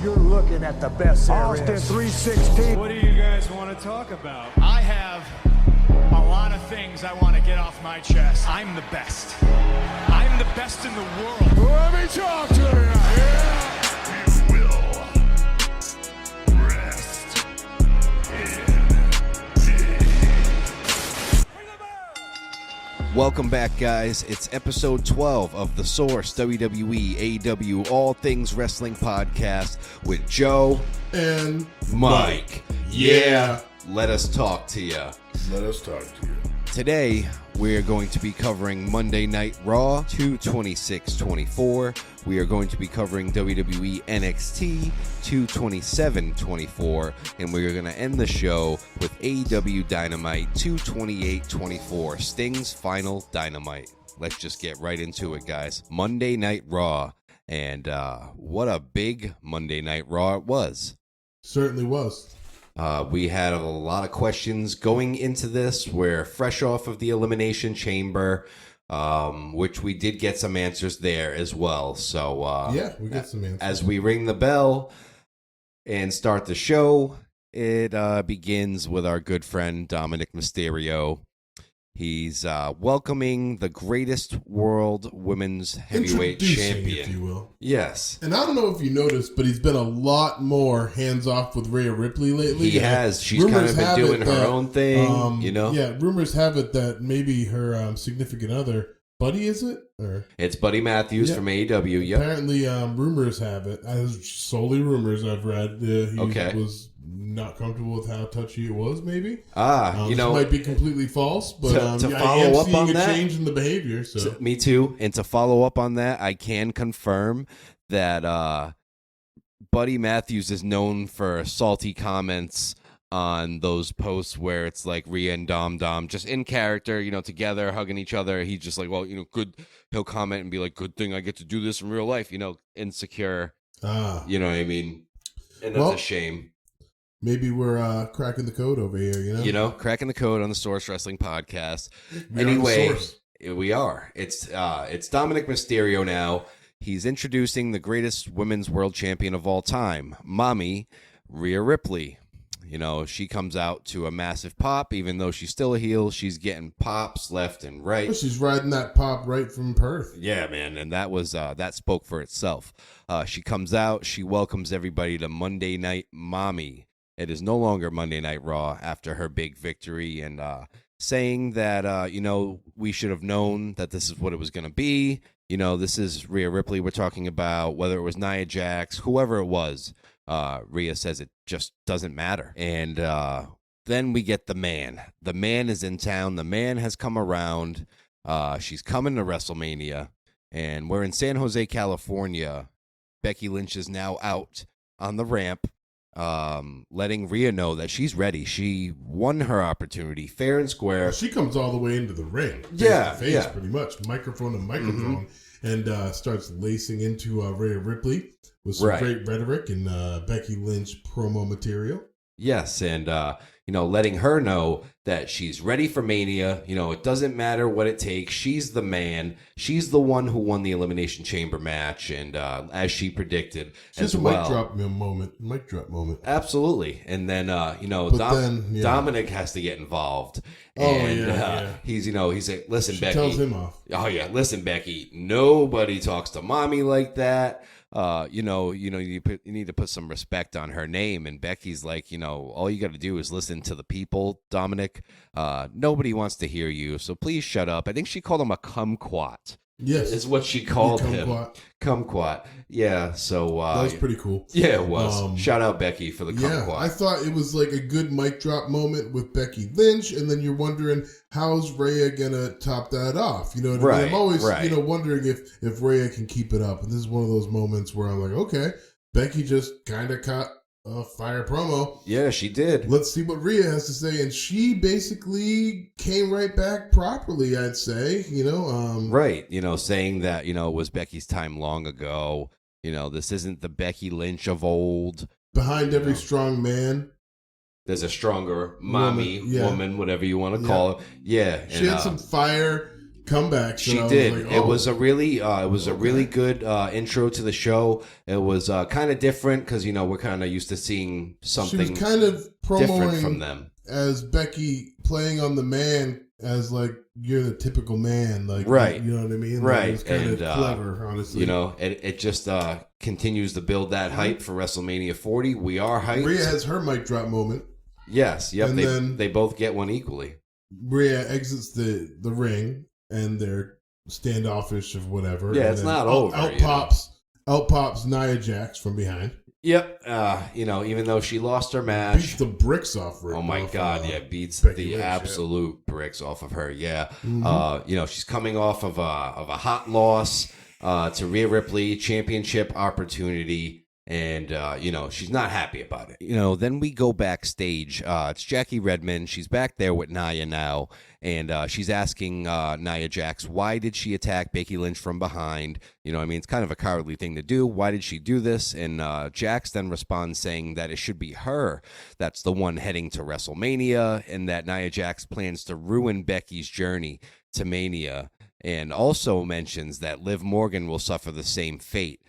You're looking at the best there Austin is. 316. What do you guys want to talk about? I have a lot of things I want to get off my chest. I'm the best. I'm the best in the world. Let me talk to you. Yeah. You will rest in peace. Welcome back, guys. It's episode 12 of The Source, WWE, AEW, All Things Wrestling Podcast with Joe and Mike. Yeah. Let us talk to you. Let us talk to you. Today, we're going to be covering Monday Night Raw 226-24. We are going to be covering WWE NXT 227-24. And we are going to end the show with AEW Dynamite 228-24. Sting's final Dynamite. Let's just get right into it, guys. Monday Night Raw. And what a big Monday Night Raw it was. Certainly was. We had a lot of questions going into this. We're fresh off of the Elimination Chamber, which we did get some answers there as well. So yeah, we got some answers. As we ring the bell and start the show, it begins with our good friend Dominic Mysterio. He's welcoming the greatest world women's heavyweight champion, if you will. Yes. And I don't know if you noticed, but he's been a lot more hands-off with Rhea Ripley lately. He has. She's kind of been doing her own thing, you know? Yeah, rumors have it that maybe her significant other, Buddy, is it? Or It's Buddy Matthews from AEW, yep. Apparently, rumors have it. Solely rumors I've read. He was not comfortable with how touchy it was, maybe. You know, this might be completely false, but to I follow am up seeing on a that, change in the behavior. So me too. And to follow up on that, I can confirm that Buddy Matthews is known for salty comments on those posts where it's like Rhea and Dom just in character, you know, together, hugging each other. He's just like, well, you know, good. He'll comment and be like, good thing I get to do this in real life, you know, insecure. You know what I mean? And that's a shame. Maybe we're cracking the code over here, you know? You know, cracking the code on the Source Wrestling Podcast. We are. It's Dominic Mysterio now. He's introducing the greatest women's world champion of all time, Mommy Rhea Ripley. You know, she comes out to a massive pop, even though she's still a heel. She's getting pops left and right. Well, she's riding that pop right from Perth. Yeah, man, and that was that spoke for itself. She comes out. She welcomes everybody to Monday Night Mommy. It is no longer Monday Night Raw after her big victory, and saying that, you know, we should have known that this is what it was going to be. You know, this is Rhea Ripley we're talking about, whether it was Nia Jax, whoever it was. Rhea says it just doesn't matter. And then we get the man. The man is in town. The man has come around. She's coming to WrestleMania, and we're in San Jose, California. Becky Lynch is now out on the ramp, letting Rhea know that she's ready. She won her opportunity fair and square. Well, she comes all the way into the ring. Face, pretty much. Microphone to microphone. And starts lacing into Rhea Ripley with some great rhetoric and Becky Lynch promo material. Yes, and, you know, letting her know that she's ready for Mania. You know, it doesn't matter what it takes. She's the man. She's the one who won the Elimination Chamber match, and as she predicted Just as well. Mic drop moment. Absolutely. And then, you know, Dominic has to get involved. He's, you know, he's like, listen, she Becky. tells him off. Oh, yeah, listen, Becky, nobody talks to Mommy like that. You need to put some respect on her name. And Becky's like, you know, all you got to do is listen to the people, Dominic. Nobody wants to hear you, so please shut up. I think she called him a kumquat. Yes, is what she called him. Kumquat. Yeah. So that was pretty cool. Yeah, it was. Shout out Becky for the kumquat. I thought it was like a good mic drop moment with Becky Lynch, and then you're wondering how's Rhea gonna top that off. You know what I mean? I'm always you know wondering if Rhea can keep it up, and this is one of those moments where I'm like, okay, Becky just kind of caught a fire promo. Yeah, she did. Let's see what Rhea has to say, and she basically came right back properly, I'd say. You know, right? You know, saying that it was Becky's time long ago. You know, this isn't the Becky Lynch of old. Behind every strong man, there's a stronger woman, whatever you want to call it. Yeah, she had some fire. comeback. So She I did. was like, It was a really good intro to the show. It was kind of different because we're kind of used to seeing something she was kind of different promoting from them. as Becky playing on the man as like you're the typical man, like Right. You know what I mean? Right. Like, it was kind And, of clever, honestly. It just continues to build that hype for WrestleMania 40. We are hyped. Rhea has her mic drop moment. Yes. Yep. And then they both get one equally. Rhea exits the ring and they're standoffish of whatever. Yeah, and it's then not over. Out pops Nia Jax from behind. Yep. Even though she lost her match. Beats the bricks off her. Oh my God! Yeah, beats Becky the Lynch, absolute bricks off of her. Yeah. She's coming off of a hot loss to Rhea Ripley, championship opportunity. And, she's not happy about it. Then we go backstage. It's Jackie Redmond. She's back there with Nia now. And she's asking Nia Jax, why did she attack Becky Lynch from behind? It's kind of a cowardly thing to do. Why did she do this? And Jax then responds saying that it should be her that's the one heading to WrestleMania and that Nia Jax plans to ruin Becky's journey to Mania. And also mentions that Liv Morgan will suffer the same fate.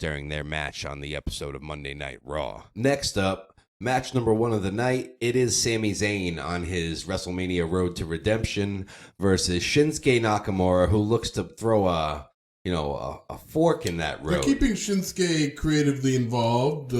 During their match on the episode of Monday Night Raw. Next up, match number 1 of the night, it is Sami Zayn on his WrestleMania Road to Redemption versus Shinsuke Nakamura, who looks to throw a fork in that road. They're keeping Shinsuke creatively involved,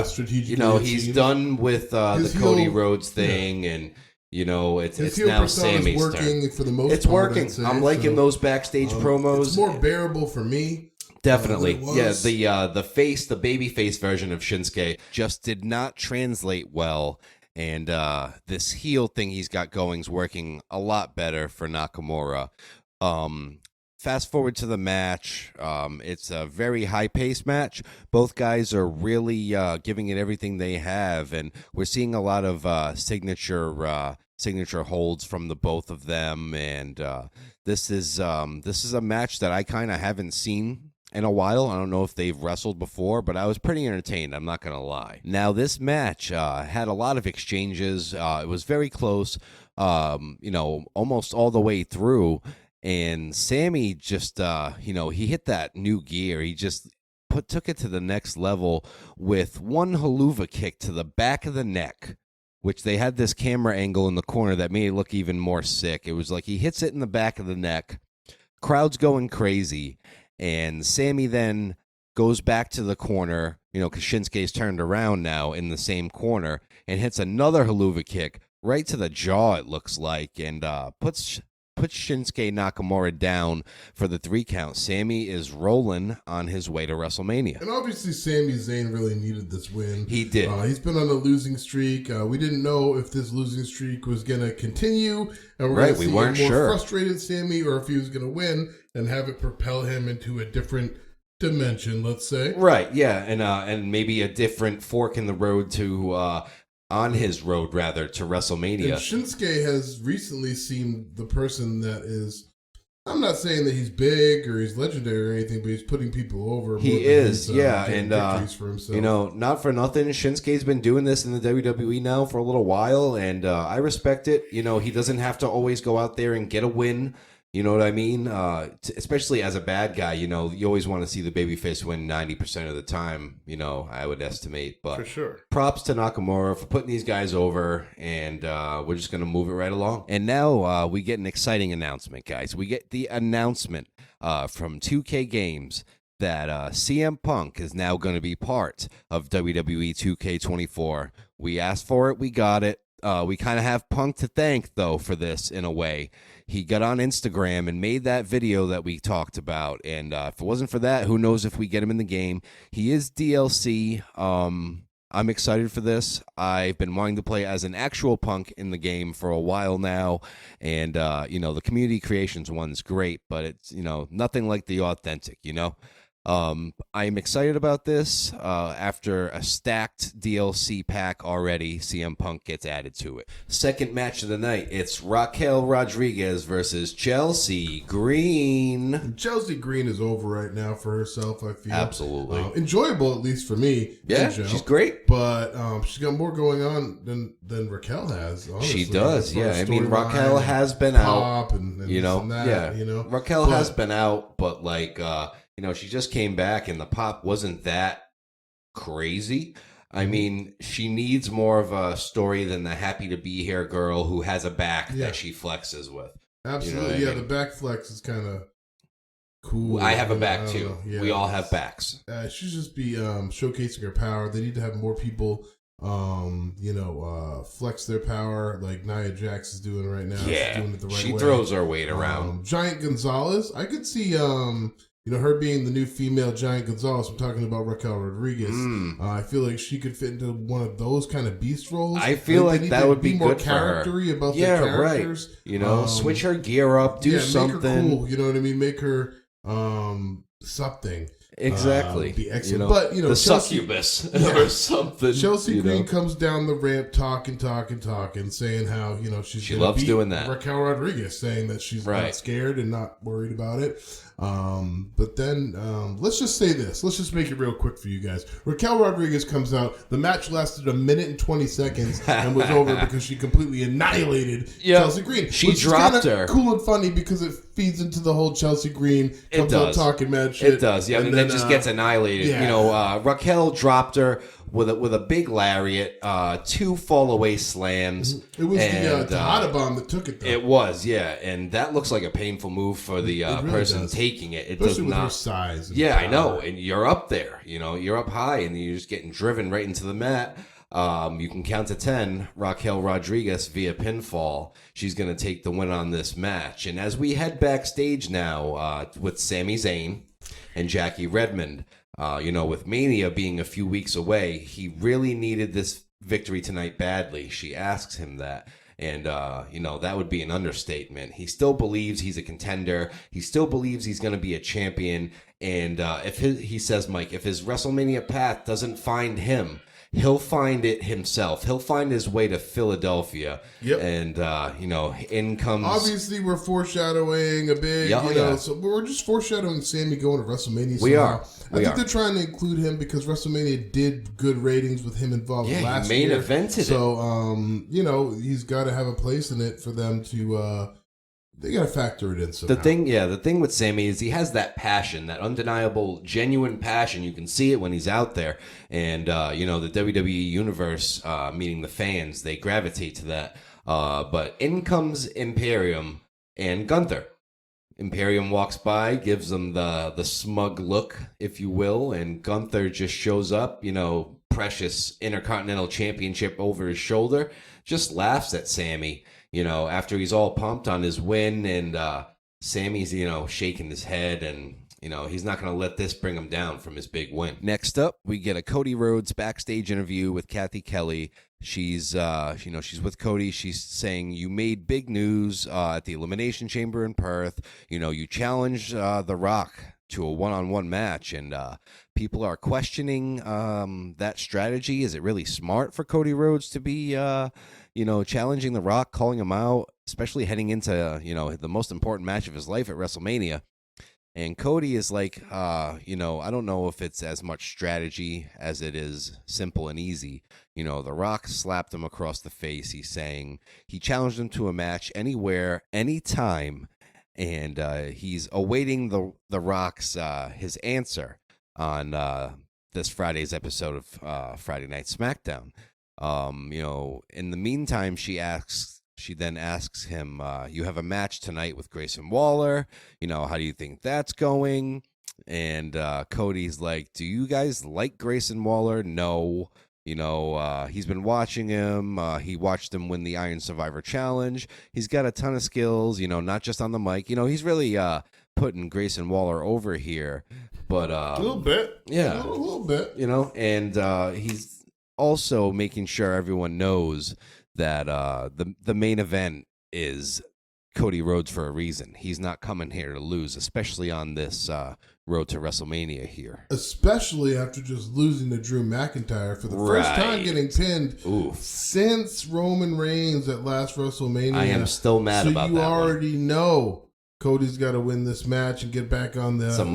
strategically. He's done with the Cody Rhodes thing, and it's now Sami's working turn. For the most it's part, working. I'd say, I'm liking those backstage promos. It's more bearable for me. Definitely. The baby face version of Shinsuke just did not translate well. And this heel thing he's got going is working a lot better for Nakamura. Fast forward to the match. It's a very high-paced match. Both guys are really giving it everything they have. And we're seeing a lot of signature holds from the both of them. And this is a match that I kind of haven't seen in a while. I don't know if they've wrestled before, but I was pretty entertained. I'm not going to lie. Now, this match had a lot of exchanges. It was very close, almost all the way through. And Sami just, he hit that new gear. He just took it to the next level with one haluva kick to the back of the neck, which they had this camera angle in the corner that made it look even more sick. It was like he hits it in the back of the neck. Crowd's going crazy. And Sami then goes back to the corner, because Shinsuke's turned around now in the same corner, and hits another haluva kick right to the jaw, it looks like, and puts Shinsuke Nakamura down for the 3 count. Sami is rolling on his way to WrestleMania. And obviously, Sami Zayn really needed this win. He did. He's been on a losing streak. We didn't know if this losing streak was going to continue. And We weren't more sure. Frustrated Sami, or if he was going to win and have it propel him into a different dimension, let's say. Right, yeah. And maybe a different fork in the road to... on his road, rather, to WrestleMania. And Shinsuke has recently seemed the person that is, I'm not saying that he's big or he's legendary or anything, but he's putting people over. He is, yeah. And victories for himself. Not for nothing, Shinsuke's been doing this in the WWE now for a little while, and I respect it. He doesn't have to always go out there and get a win. You know what I mean? Especially as a bad guy, you always want to see the babyface win 90% of the time, I would estimate. But for sure. Props to Nakamura for putting these guys over, and we're just going to move it right along. And now we get an exciting announcement, guys. We get the announcement from 2K Games that CM Punk is now going to be part of WWE 2K24. We asked for it. We got it. We kind of have Punk to thank, though, for this in a way. He got on Instagram and made that video that we talked about. And if it wasn't for that, who knows if we get him in the game. He is DLC. I'm excited for this. I've been wanting to play as an actual Punk in the game for a while now. And, the community creations one's great, but it's, nothing like the authentic, I'm excited about this. After a stacked DLC pack already, CM Punk gets added to it. Second match of the night, it's Raquel Rodriguez versus Chelsea Green. Chelsea Green is over right now for herself, I feel. Absolutely. Enjoyable, at least for me. Yeah, she's great. But she's got more going on than Raquel has, honestly. She does, yeah. I mean, Raquel has been out. And you know, that, yeah. You know? Raquel has been out, but like, you know, she just came back and the pop wasn't that crazy. I mean, she needs more of a story than the happy to be here girl who has a back that she flexes with. Absolutely, you know the back flex is kind of cool. I have a back too. Yeah. We all have backs. She should just be showcasing her power. They need to have more people, flex their power like Nia Jax is doing right now. Yeah, she's doing it the right she way. throws her weight around. Giant Gonzalez, I could see. Her being the new female Giant Gonzalez. I'm talking about Raquel Rodriguez. I feel like she could fit into one of those kind of beast roles. I feel like that would be more good for her. charactery about their characters. Right. You know, switch her gear up, do something. Make her cool. You know what I mean? Make her something. Exactly. Be excellent. You know, but, the Chelsea, succubus or something. Chelsea Green comes down the ramp talking, saying how, she loves doing that. Raquel Rodriguez, saying that she's not scared and not worried about it. But then let's just say this. Let's just make it real quick for you guys. Raquel Rodriguez comes out. The match lasted 1 minute and 20 seconds and was over because she completely annihilated Chelsea Green. She dropped her. Cool and funny because it feeds into the whole Chelsea Green comes out talking mad shit. It does, yeah. And then just gets annihilated. Yeah. Raquel dropped her with a big lariat, 2 fall away slams. It was the Tejada bomb that took it, though. It was, yeah, and that looks like a painful move for the really person taking it. It Especially does with not. Her size. Yeah, I know, and you're up there. You're up high, and you're just getting driven right into the mat. You can count to 10. Raquel Rodriguez via pinfall. She's going to take the win on this match. And as we head backstage now with Sami Zayn and Jackie Redmond, with Mania being a few weeks away, he really needed this victory tonight badly. She asks him that. And, that would be an understatement. He still believes he's a contender. He still believes he's going to be a champion. And he says, Mike, if his WrestleMania path doesn't find him, he'll find it himself. He'll find his way to Philadelphia. Yep. And, in comes... Obviously, we're foreshadowing a bit, so we're just foreshadowing Sammy going to WrestleMania. We are. I think they're trying to include him because WrestleMania did good ratings with him involved last year. Yeah, he main evented it. So, he's got to have a place in it for them to... They got to factor it in somehow. The thing with Sammy is he has that passion, that undeniable, genuine passion. You can see it when he's out there. And, the WWE Universe, meaning the fans, they gravitate to that. But in comes Imperium and Gunther. Imperium walks by, gives them the smug look, if you will, and Gunther just shows up, precious Intercontinental Championship over his shoulder, just laughs at Sammy. After he's all pumped on his win, and Sammy's, shaking his head, and, he's not going to let this bring him down from his big win. Next up, we get a Cody Rhodes backstage interview with Kathy Kelly. She's, she's with Cody. She's saying, you made big news at the Elimination Chamber in Perth. You challenged The Rock to a one-on-one match, and people are questioning that strategy. Is it really smart for Cody Rhodes to be, challenging The Rock, calling him out, especially heading into, the most important match of his life at WrestleMania? And Cody is like, I don't know if it's as much strategy as it is simple and easy. The Rock slapped him across the face. He's saying he challenged him to a match anywhere, anytime, and he's awaiting the Rock's his answer on this Friday's episode of Friday Night SmackDown. In the meantime, she then asks him, you have a match tonight with Grayson Waller. How do you think that's going? And Cody's like, do you guys like Grayson Waller? No. He's been watching him. He watched him win the Iron Survivor Challenge. He's got a ton of skills, not just on the mic. He's really putting Grayson Waller over here. But a little bit. Yeah. A little bit. And he's also making sure everyone knows that the main event is Cody Rhodes for a reason. He's not coming here to lose, especially on this road to WrestleMania here. Especially after just losing to Drew McIntyre for the first time getting pinned since Roman Reigns at last WrestleMania. I am still mad about that. So you already know Cody's got to win this match and get back on the on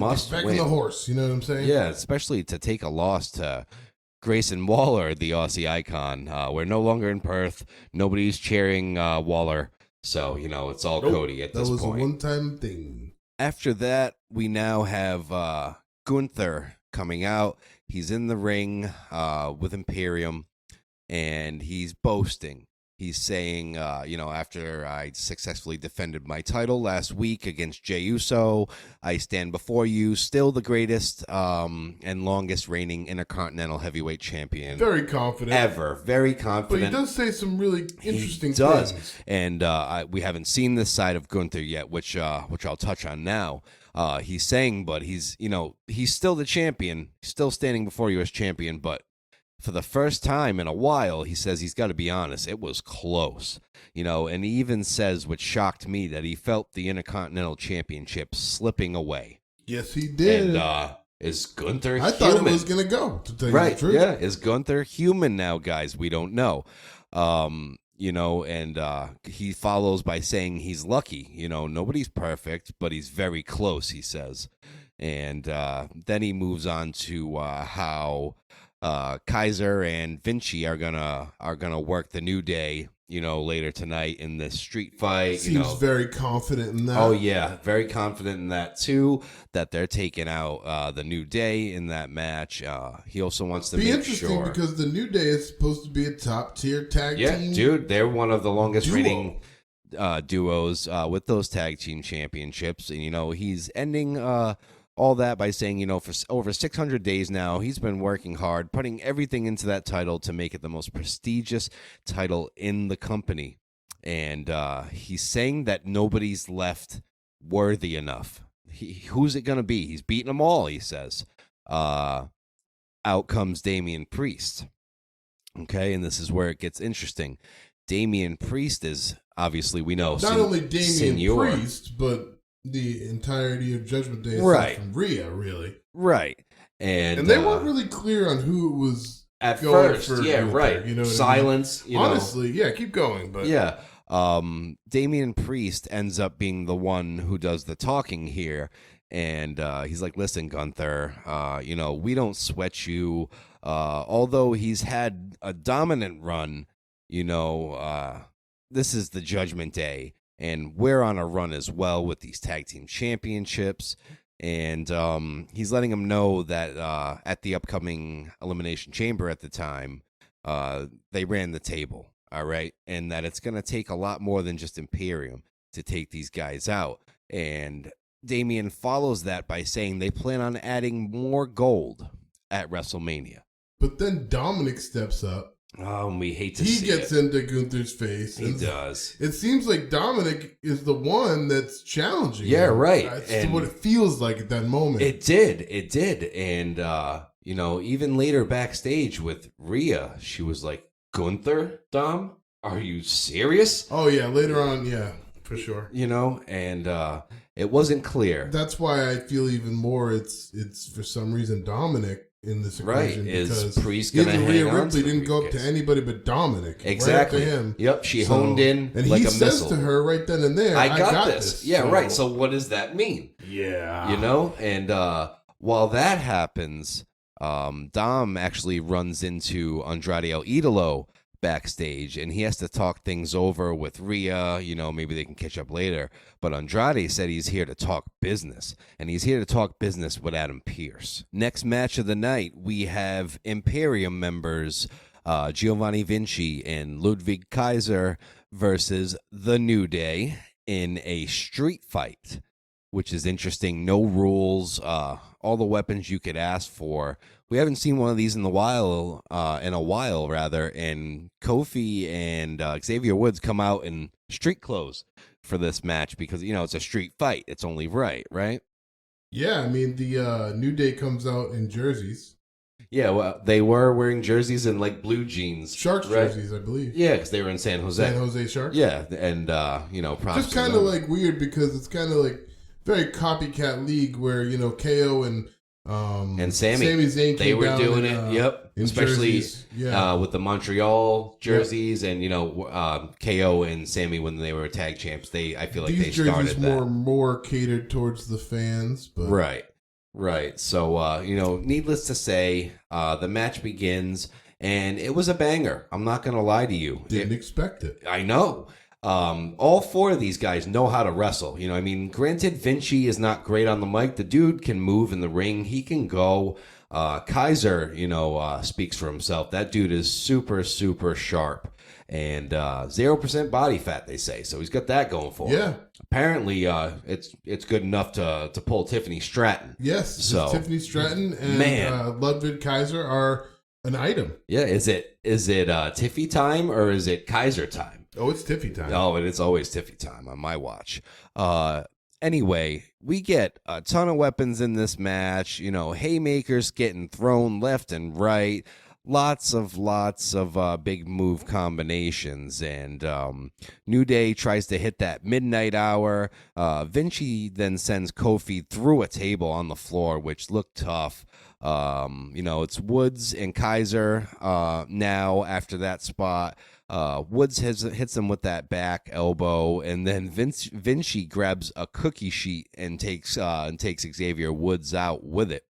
the horse. You know what I'm saying? Yeah, especially to take a loss to Grayson Waller, the Aussie icon. We're no longer in Perth. Nobody's cheering Waller. So, it's all Cody at this point. That was a one-time thing. After that, we now have Gunther coming out. He's in the ring with Imperium, and he's boasting. He's saying, after I successfully defended my title last week against Jey Uso, I stand before you, still the greatest and longest reigning Intercontinental Heavyweight Champion. Very confident. Ever. Very confident. But he does say some really interesting things. Things. And we haven't seen this side of Gunther yet, which I'll touch on now. He's saying, but he's still the champion, still standing before you as champion, but for the first time in a while, he says he's got to be honest. It was close, and he even says, which shocked me, that he felt the Intercontinental Championship slipping away. Yes, he did. And is Gunther human? I thought it was going to go, to tell you the truth. Yeah, is Gunther human now, guys? We don't know. He follows by saying he's lucky. Nobody's perfect, but he's very close, he says. And then he moves on to how Kaiser and Vinci are gonna work the New Day, later tonight in this street fight. Seems very confident in that. Oh yeah, very confident in that too. That they're taking out the New Day in that match. He also wants to make sure. Be interesting because the New Day is supposed to be a top tier tag team. Yeah, dude, they're one of the longest reigning duos with those tag team championships, and he's ending all that by saying, for over 600 days now, he's been working hard, putting everything into that title to make it the most prestigious title in the company. And he's saying that nobody's left worthy enough. Who's it going to be? He's beaten them all, he says. Out comes Damian Priest. Okay, and this is where it gets interesting. Damian Priest is, obviously, we know, not only Damian Priest, but the entirety of Judgment Day is from Rhea, really. Right. And they weren't really clear on who it was at going first. For yeah, right. Silence. Honestly, yeah, keep going. But yeah. Damian Priest ends up being the one who does the talking here. And he's like, listen, Gunther, we don't sweat you. Although he's had a dominant run, this is the Judgment Day. And we're on a run as well with these tag team championships. And he's letting them know that at the upcoming Elimination Chamber at the time, they ran the table, all right? And that it's going to take a lot more than just Imperium to take these guys out. And Damian follows that by saying they plan on adding more gold at WrestleMania. But then Dominic steps up. Oh, and we hate to see it. He gets into Gunther's face. He does. It seems like Dominic is the one that's challenging him. Yeah, right. That's what it feels like at that moment. It did. And, even later backstage with Rhea, she was like, Gunther, Dom, are you serious? Oh, yeah. Later on, yeah, for sure. And it wasn't clear. That's why I feel even more it's for some reason Dominic in this equation. Right. Is Priest going to hang Rhea on Ripley didn't go up to anybody but Dominic. Exactly. Right up to him. Yep. She honed in and like he a says missile. to her right then and there, I got this. Yeah, right. So what does that mean? Yeah. And while that happens, Dom actually runs into Andrade El Idolo backstage, and he has to talk things over with Rhea. Maybe they can catch up later. But Andrade said he's here to talk business, and he's here to talk business with Adam Pearce. Next match of the night, we have Imperium members Giovanni Vinci and Ludwig Kaiser versus The New Day in a street fight, which is interesting. No rules, all the weapons you could ask for. We haven't seen one of these in a while, and Kofi and Xavier Woods come out in street clothes for this match because, it's a street fight. It's only right? Yeah, I mean, the New Day comes out in jerseys. Yeah, well, they were wearing jerseys and like blue jeans. Sharks jerseys, I believe. Yeah, because they were in San Jose. San Jose Sharks? Yeah, and, props just kind of like weird because it's kind of like very copycat league where, KO and Sami Zayn they were doing in, it. Especially with the Montreal jerseys and KO and Sami when they were tag champs. I feel like these they started jerseys that more catered towards the fans, but right. So needless to say, the match begins and it was a banger. I'm not gonna lie to you. Didn't expect it. I know. All four of these guys know how to wrestle. Granted, Vinci is not great on the mic. The dude can move in the ring. He can go. Kaiser, speaks for himself. That dude is super, super sharp and 0% body fat, they say. So he's got that going for him. Yeah. Apparently, it's good enough to pull Tiffany Stratton. Yes. So Tiffany Stratton and Ludwig Kaiser are an item. Yeah. Is it Tiffy time or is it Kaiser time? Oh, it's Tiffy time. Oh, and it's always Tiffy time on my watch. Anyway, we get a ton of weapons in this match. Haymakers getting thrown left and right. Lots of big move combinations. And New Day tries to hit that midnight hour. Vinci then sends Kofi through a table on the floor, which looked tough. It's Woods and Kaiser now after that spot. Woods hits him with that back elbow, and then Vinci grabs a cookie sheet and takes Xavier Woods out with it.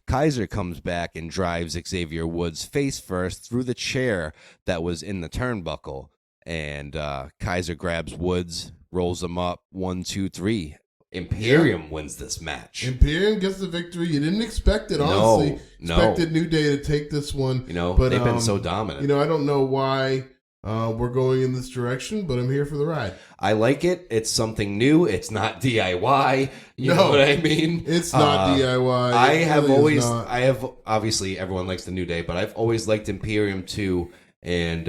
Kaiser comes back and drives Xavier Woods face first through the chair that was in the turnbuckle, and Kaiser grabs Woods, rolls him up 1, 2, 3. Imperium wins this match. Imperium gets the victory. You didn't expect it, honestly. No. Expected New Day to take this one. But they've been so dominant. I don't know why we're going in this direction, but I'm here for the ride. I like it. It's something new. It's not DIY. You know what I mean? It's not DIY. I have obviously everyone likes the New Day, but I've always liked Imperium too. And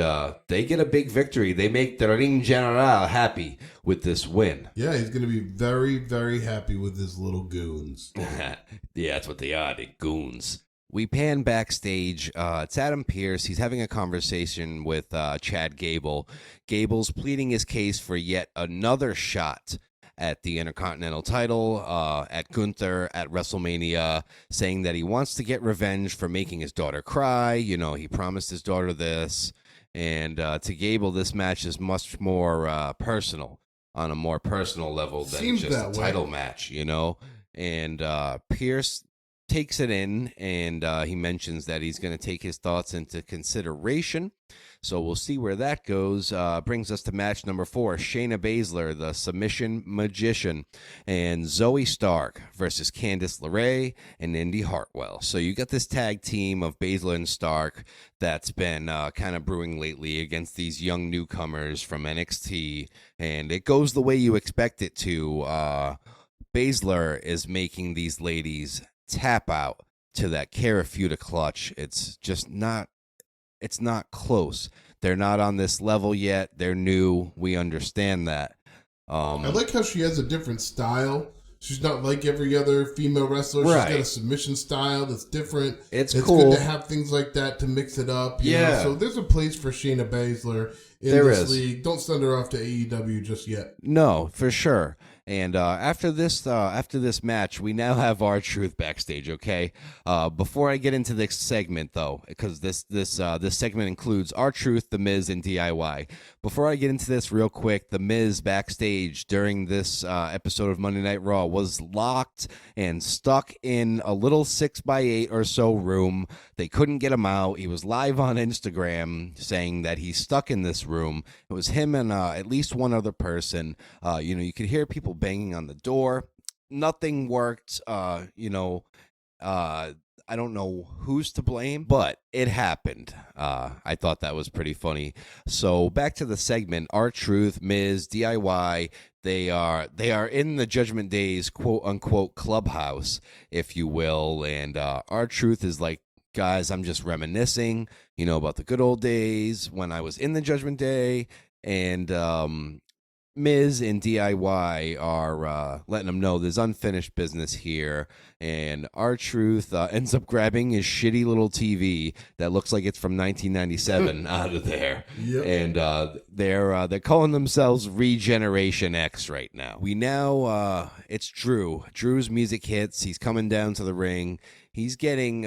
they get a big victory. They make the Ring General happy with this win. Yeah, he's going to be very, very happy with his little goons. Yeah, that's what they are, the goons. We pan backstage. It's Adam Pearce. He's having a conversation with Chad Gable. Gable's pleading his case for yet another shot at the Intercontinental title, at Gunther at WrestleMania, saying that he wants to get revenge for making his daughter cry. He promised his daughter this. And to Gable, this match is much more personal, on a more personal level than just a title match, And Pearce takes it in, and he mentions that he's going to take his thoughts into consideration. So we'll see where that goes. Brings us to match number 4, Shayna Baszler, the Submission Magician, and Zoe Stark versus Candice LeRae and Indy Hartwell. So you got this tag team of Baszler and Stark that's been kind of brewing lately against these young newcomers from NXT, and it goes the way you expect it to. Baszler is making these ladies tap out to that Karafuda clutch. It's just not close. They're not on this level yet. They're new. We understand that. I like how she has a different style. She's not like every other female wrestler. Right. She's got a submission style that's different. It's good cool to have things like that to mix it up. Yeah. So there's a place for Shayna Baszler in this league. Don't send her off to AEW just yet. No, for sure. And after this match, we now have R-Truth backstage. Okay. Before I get into this segment, though, because this segment includes R-Truth, The Miz, and DIY. Before I get into this, real quick, The Miz backstage during this episode of Monday Night Raw was locked and stuck in a little 6x8 or so room. They couldn't get him out. He was live on Instagram saying that he's stuck in this room. It was him and at least one other person. You could hear people banging on the door. Nothing worked. I don't know who's to blame, but it happened. I thought that was pretty funny. So back to the segment. R-Truth, Miz, DIY. They are in the Judgment Day's quote unquote clubhouse, if you will. And R-Truth is like, guys, I'm just reminiscing, about the good old days when I was in the Judgment Day. And Miz and DIY are letting him know there's unfinished business here, and R-Truth ends up grabbing his shitty little TV that looks like it's from 1997 out of there. Yep. And they're calling themselves Regeneration X right now. We now it's Drew. Drew's music hits. He's coming down to the ring. He's getting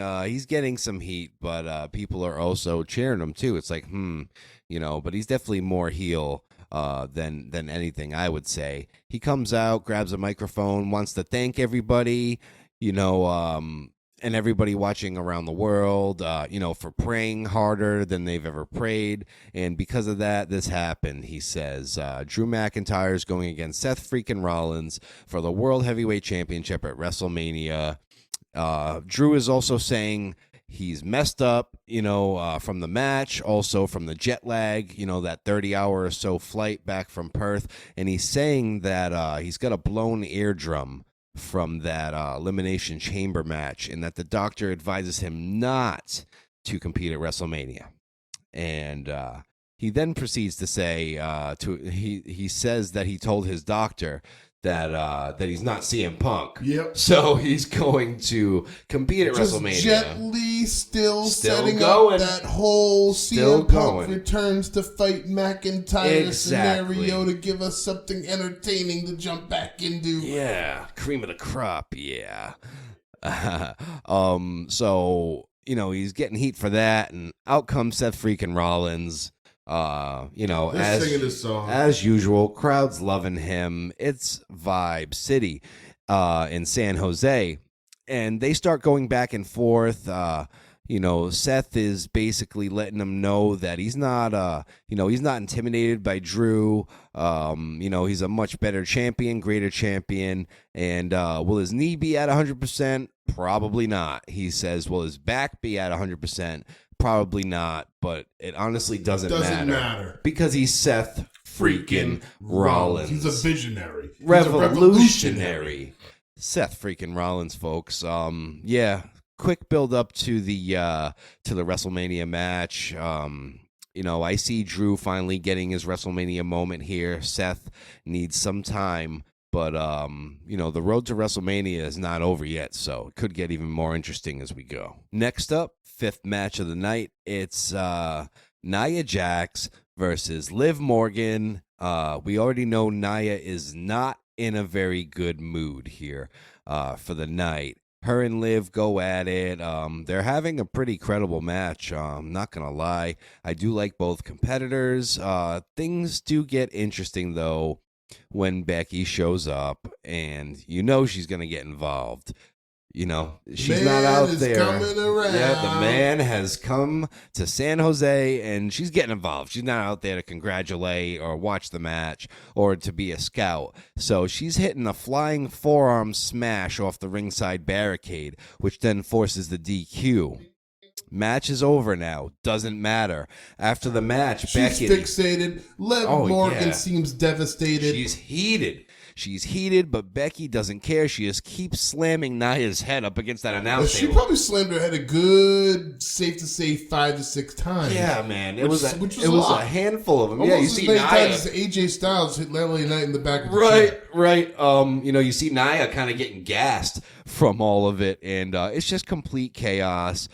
some heat, but people are also cheering him too. It's like, but he's definitely more heel than anything, I would say. He comes out, grabs a microphone, wants to thank everybody, and everybody watching around the world, for praying harder than they've ever prayed. And because of that, this happened. He says, Drew McIntyre is going against Seth freaking Rollins for the World Heavyweight Championship at WrestleMania. Drew is also saying he's messed up, from the match, also from the jet lag, that 30-hour or so flight back from Perth. And he's saying that he's got a blown eardrum from that Elimination Chamber match, and that the doctor advises him not to compete at WrestleMania. And he then proceeds to say, he says that he told his doctor that he's not CM Punk. Yep. So he's going to compete at WrestleMania. Jet Li still setting going. up that whole Still CM Punk going. returns to fight McIntyre Exactly. scenario to give us something entertaining to jump back into. Yeah, cream of the crop. Yeah. So he's getting heat for that, and out comes Seth freaking Rollins. They're singing this song. As usual, crowd's loving him. It's Vibe City in San Jose, and they start going back and forth. Seth is basically letting him know that he's not intimidated by Drew. He's a much better champion, greater champion. And will his knee be at 100%? Probably not. He says, will his back be at 100%? Probably not, but it honestly doesn't matter. Because he's Seth freaking Rollins. He's a visionary. He's revolutionary. Seth freaking Rollins, folks. Quick build up to the WrestleMania match. I see Drew finally getting his WrestleMania moment here. Seth needs some time, but the road to WrestleMania is not over yet, so it could get even more interesting as we go. Next up, fifth match of the night. It's Nia Jax versus Liv Morgan. We already know Nia is not in a very good mood here for the night. Her and Liv go at it. They're having a pretty credible match. I'm not going to lie. I do like both competitors. Things do get interesting, though, when Becky shows up, and she's going to get involved. She's not out there. Coming around. Yeah, the man has come to San Jose, and she's getting involved. She's not out there to congratulate or watch the match or to be a scout. So she's hitting a flying forearm smash off the ringside barricade, which then forces the DQ. Match is over now. Doesn't matter. After the match, She's fixated. Liv Morgan seems devastated. She's heated, but Becky doesn't care. She just keeps slamming Nia's head up against that announce table. She probably slammed her head a good, safe to say, 5 to 6 times. Yeah, man. It was a handful of them. Almost you see as many Nia. times as AJ Styles hit LA Knight in the back of the chair. Right. You see Nia kind of getting gassed from all of it, and it's just complete chaos.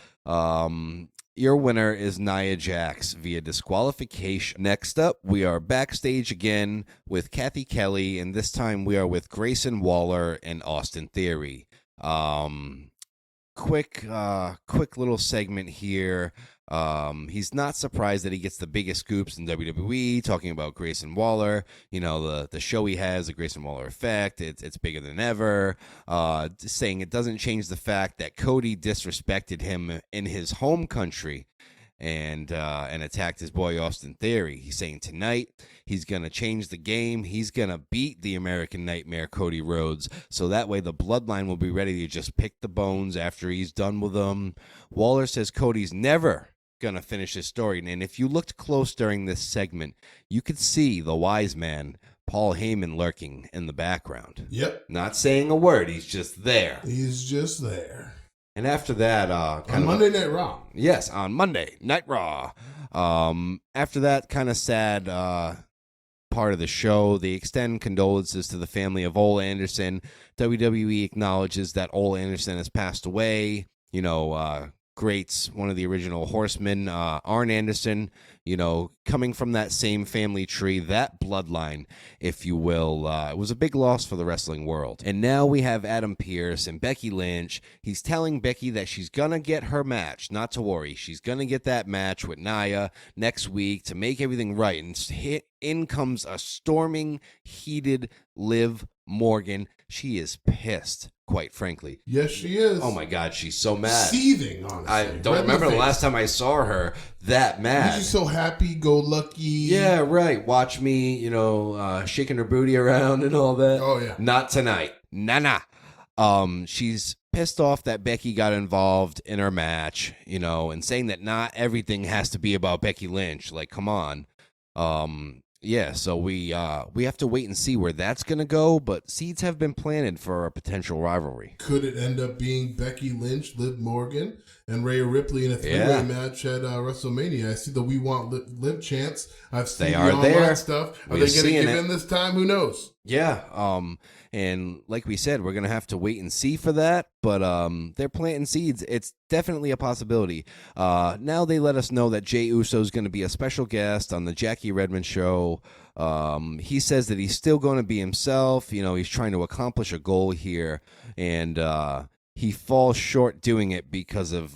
Your winner is Nia Jax via disqualification. Next up, we are backstage again with Kathy Kelly, and this time we are with Grayson Waller and Austin Theory. Quick little segment here. He's not surprised that he gets the biggest scoops in WWE, talking about Grayson Waller. The show he has, the Grayson Waller effect. It's bigger than ever. Saying it doesn't change the fact that Cody disrespected him in his home country and attacked his boy Austin Theory. He's saying tonight he's going to change the game. He's going to beat the American Nightmare Cody Rhodes, so that way the bloodline will be ready to just pick the bones after he's done with them. Waller says Cody's never going to finish his story, and if you looked close during this segment, you could see the wise man Paul Heyman lurking in the background. Yep. Not saying a word. He's just there. He's just there. And after that, on Monday Night Raw. Yes, on Monday Night Raw. After that, kind of sad part of the show. They extend condolences to the family of Ole Anderson. WWE acknowledges that Ole Anderson has passed away. Greats, one of the original horsemen, Arn Anderson, coming from that same family tree, that bloodline, if you will. It was a big loss for the wrestling world. And now we have Adam Pearce and Becky Lynch. He's telling Becky that she's going to get her match, not to worry. She's going to get that match with Nia next week to make everything right. And in comes a storming, heated Liv Morgan. She is pissed, quite frankly. Yes, she is. Oh, my God, she's so mad. Seething, honestly. I don't remember the last time I saw her that mad. She's so happy-go-lucky. Yeah, right. Watch me, shaking her booty around and all that. Oh, yeah. Not tonight. Nah. She's pissed off that Becky got involved in her match, and saying that not everything has to be about Becky Lynch. Like, come on. Yeah, so we have to wait and see where that's going to go, but seeds have been planted for a potential rivalry. Could it end up being Becky Lynch, Liv Morgan, and Rhea Ripley in a three-way match at WrestleMania? I see the We Want Liv chants. I've seen the online stuff. Are they going to give in this time? Who knows? Yeah, and like we said, we're going to have to wait and see for that, but they're planting seeds. It's definitely a possibility. Now they let us know that Jey Uso is going to be a special guest on the Jackie Redmond show. He says that he's still going to be himself. He's trying to accomplish a goal here, and he falls short doing it because of,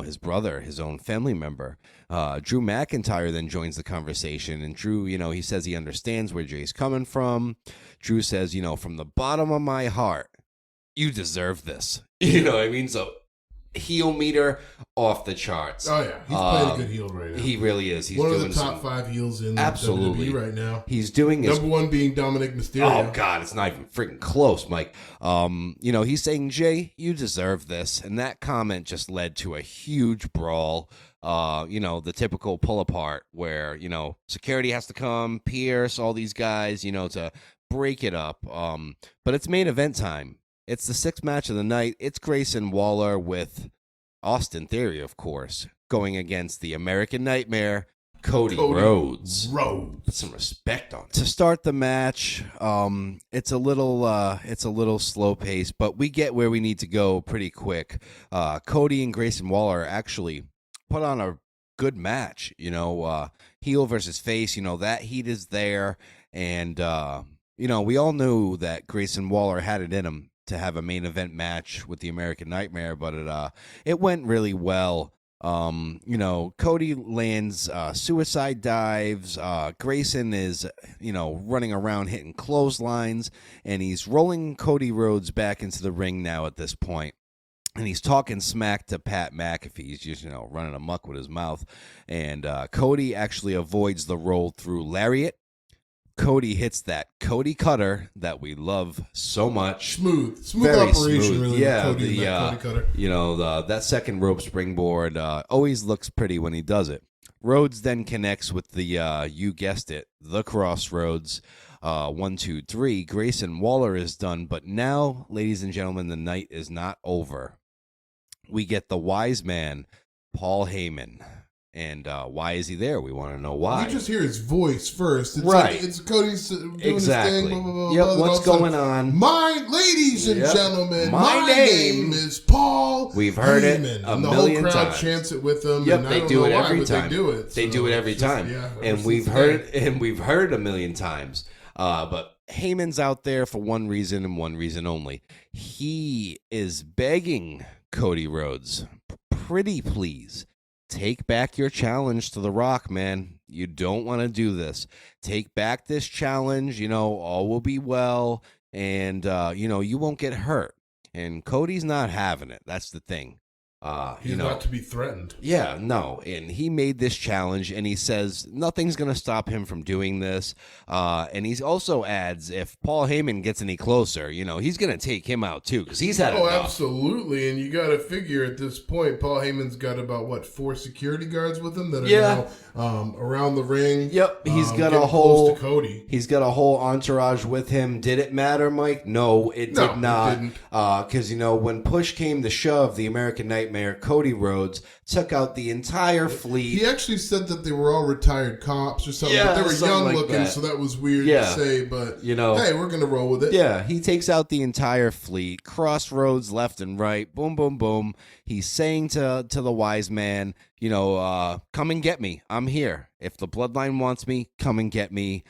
his brother, his own family member. Drew McIntyre then joins the conversation, and Drew, he says he understands where Jay's coming from. Drew says, from the bottom of my heart, you deserve this. You know what I mean? So heel meter off the charts. Oh, yeah. He's playing a good heel right now. He really is. He's one of doing the top 5 heels in WWE right now. He's doing his... Number 1 being Dominic Mysterio. Oh, God, it's not even freaking close, Mike. He's saying, Jay, you deserve this. And that comment just led to a huge brawl. The typical pull apart where, security has to come, Pierce, all these guys, to break it up. But it's main event time. It's the 6th match of the night. It's Grayson Waller with Austin Theory, of course, going against the American Nightmare, Cody Rhodes. Put some respect on it. To start the match, it's a little slow paced, but we get where we need to go pretty quick. Cody and Grayson Waller actually put on a good match, heel versus face, that heat is there. And, we all knew that Grayson Waller had it in him to have a main event match with the American Nightmare, but it went really well. Cody lands suicide dives. Grayson is, running around hitting clotheslines, and he's rolling Cody Rhodes back into the ring now at this point. And he's talking smack to Pat McAfee. He's just, running amok with his mouth. And Cody actually avoids the roll through lariat. Cody hits that Cody cutter that we love so much. Smooth very operation, smooth. really. Yeah, Cody cutter. That second rope springboard always looks pretty when he does it. Rhodes then connects with the, you guessed it, the Crossroads. 1, 2, 3. Grayson Waller is done, but now, ladies and gentlemen, the night is not over. We get the wise man, Paul Heyman. And why is he there? We want to know why. You just hear his voice first. It's right. Like, it's Cody's doing exactly. his thing. Blah, blah, blah, yep. blah, What's going on? Ladies and gentlemen, my name is Paul. We've heard Heyman. it a and the million whole crowd times. Chants it with them. Yep, and they do it every time. They do it. They do it every time. And we've heard it a million times. But Heyman's out there for one reason and one reason only. He is begging Cody Rhodes, pretty please, take back your challenge to The Rock, man. You don't want to do this. Take back this challenge. All will be well. And, you won't get hurt. And Cody's not having it. That's the thing. He's not to be threatened. Yeah, no. And he made this challenge, and he says nothing's going to stop him from doing this. And he also adds, if Paul Heyman gets any closer, he's going to take him out too, because he's had enough. Absolutely. And you got to figure at this point, Paul Heyman's got about, 4 security guards with him that are now around the ring. Yep, he's got a whole Cody. He's got a whole entourage with him. Did it matter, Mike? No, it did not. It didn't. Because when push came to shove, the American Nightmare Nightmare, Cody Rhodes, took out the entire fleet. He actually said that they were all retired cops or something, but they were young like looking, that. so that was weird to say, but hey, we're going to roll with it. Yeah, he takes out the entire fleet, crossroads left and right, boom, boom, boom. He's saying to the wise man, come and get me. I'm here. If the bloodline wants me, come and get me.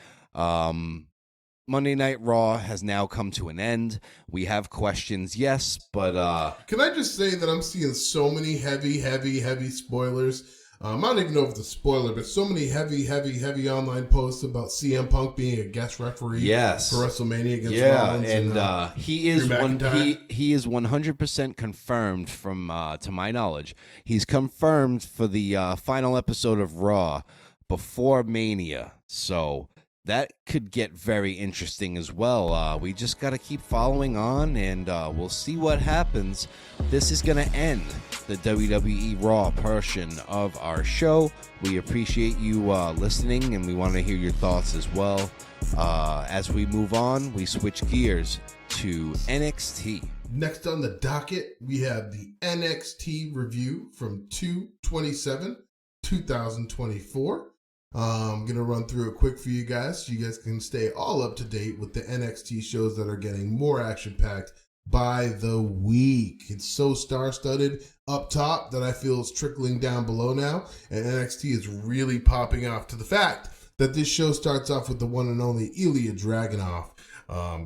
Monday Night Raw has now come to an end. We have questions, yes, but... Can I just say that I'm seeing so many heavy spoilers? I don't even know if it's a spoiler, but so many heavy online posts about CM Punk being a guest referee for WrestleMania against Rollins. And he is 100% confirmed to my knowledge. He's confirmed for the final episode of Raw before Mania, so... that could get very interesting as well. We just got to keep following on, and we'll see what happens. This is going to end the WWE Raw portion of our show. We appreciate you listening, and we want to hear your thoughts as well. As we move on, we switch gears to NXT. Next on the docket, we have the NXT review from 2/27/2024. I'm going to run through it quick for you guys so you guys can stay all up to date with the NXT shows that are getting more action-packed by the week. It's so star-studded up top that I feel it's trickling down below now, and NXT is really popping off, to the fact that this show starts off with the one and only Ilya Dragunov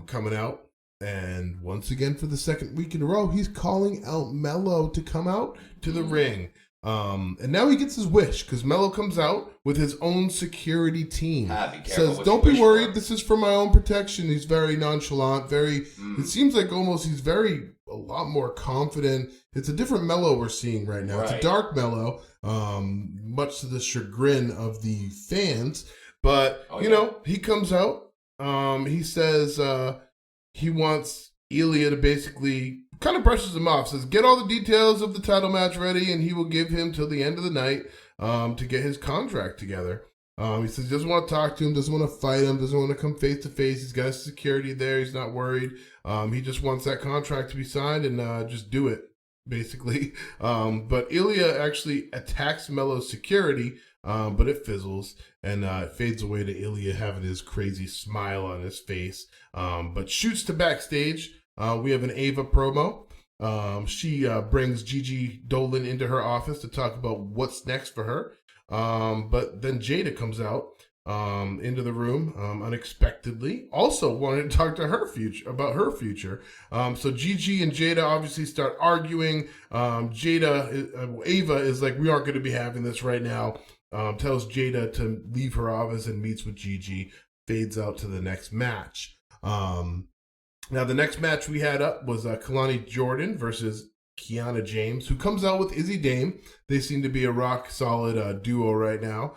coming out. And once again, for the second week in a row, he's calling out Mello to come out to the ring. And now he gets his wish, because Mello comes out with his own security team. Says, don't be worried, this is for my own protection. He's very nonchalant, it seems like almost he's a lot more confident. It's a different Mello we're seeing right now. Right. It's a dark Mello, much to the chagrin of the fans. But, he comes out, he says he wants Ilya to basically... kind of brushes him off, says, get all the details of the title match ready, and he will give him till the end of the night to get his contract together. He says he doesn't want to talk to him, doesn't want to fight him, doesn't want to come face to face. He's got his security there. He's not worried. He just wants that contract to be signed and just do it, basically. But Ilya actually attacks Mello's security, but it fizzles, and it fades away to Ilya having his crazy smile on his face, but shoots to backstage. We have an Ava promo. She brings Gigi Dolan into her office to talk about what's next for her. But then Jada comes out into the room unexpectedly. Also wanted to talk to her about her future. So Gigi and Jada obviously start arguing. Ava is like, we aren't going to be having this right now. Tells Jada to leave her office and meets with Gigi. Fades out to the next match. Now, the next match we had up was Kalani Jordan versus Kiana James, who comes out with Izzy Dame. They seem to be a rock-solid duo right now.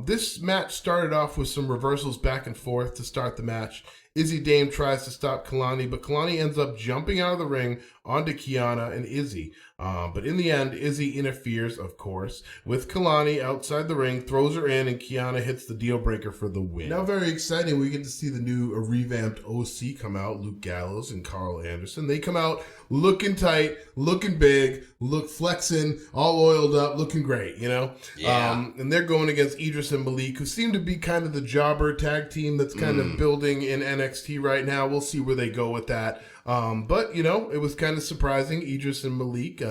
This match started off with some reversals back and forth to start the match. Izzy Dame tries to stop Kalani, but Kalani ends up jumping out of the ring onto Kiana and Izzy. But in the end, Izzy interferes, of course, with Kalani outside the ring, throws her in, and Kiana hits the deal breaker for the win. Now, very exciting, we get to see the new revamped OC come out, Luke Gallows and Carl Anderson. They come out looking tight, looking big, flexing, all oiled up, looking great, Yeah. And they're going against Idris and Malik, who seem to be kind of the jobber tag team that's kind of building in NXT right now. We'll see where they go with that. But, it was kind of surprising. Idris and Malik,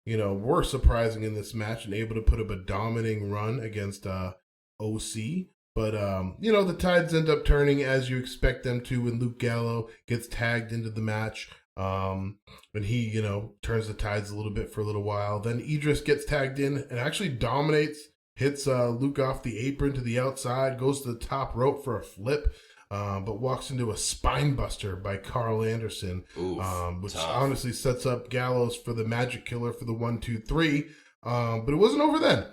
were surprising in this match and able to put up a dominating run against OC. But, the tides end up turning as you expect them to when Luke Gallo gets tagged into the match. And he, turns the tides a little bit for a little while. Then Idris gets tagged in and actually dominates, hits Luke off the apron to the outside, goes to the top rope for a flip. But walks into a spine buster by Carl Anderson, which honestly sets up Gallows for the Magic Killer for the 1, 2, 3. But it wasn't over then.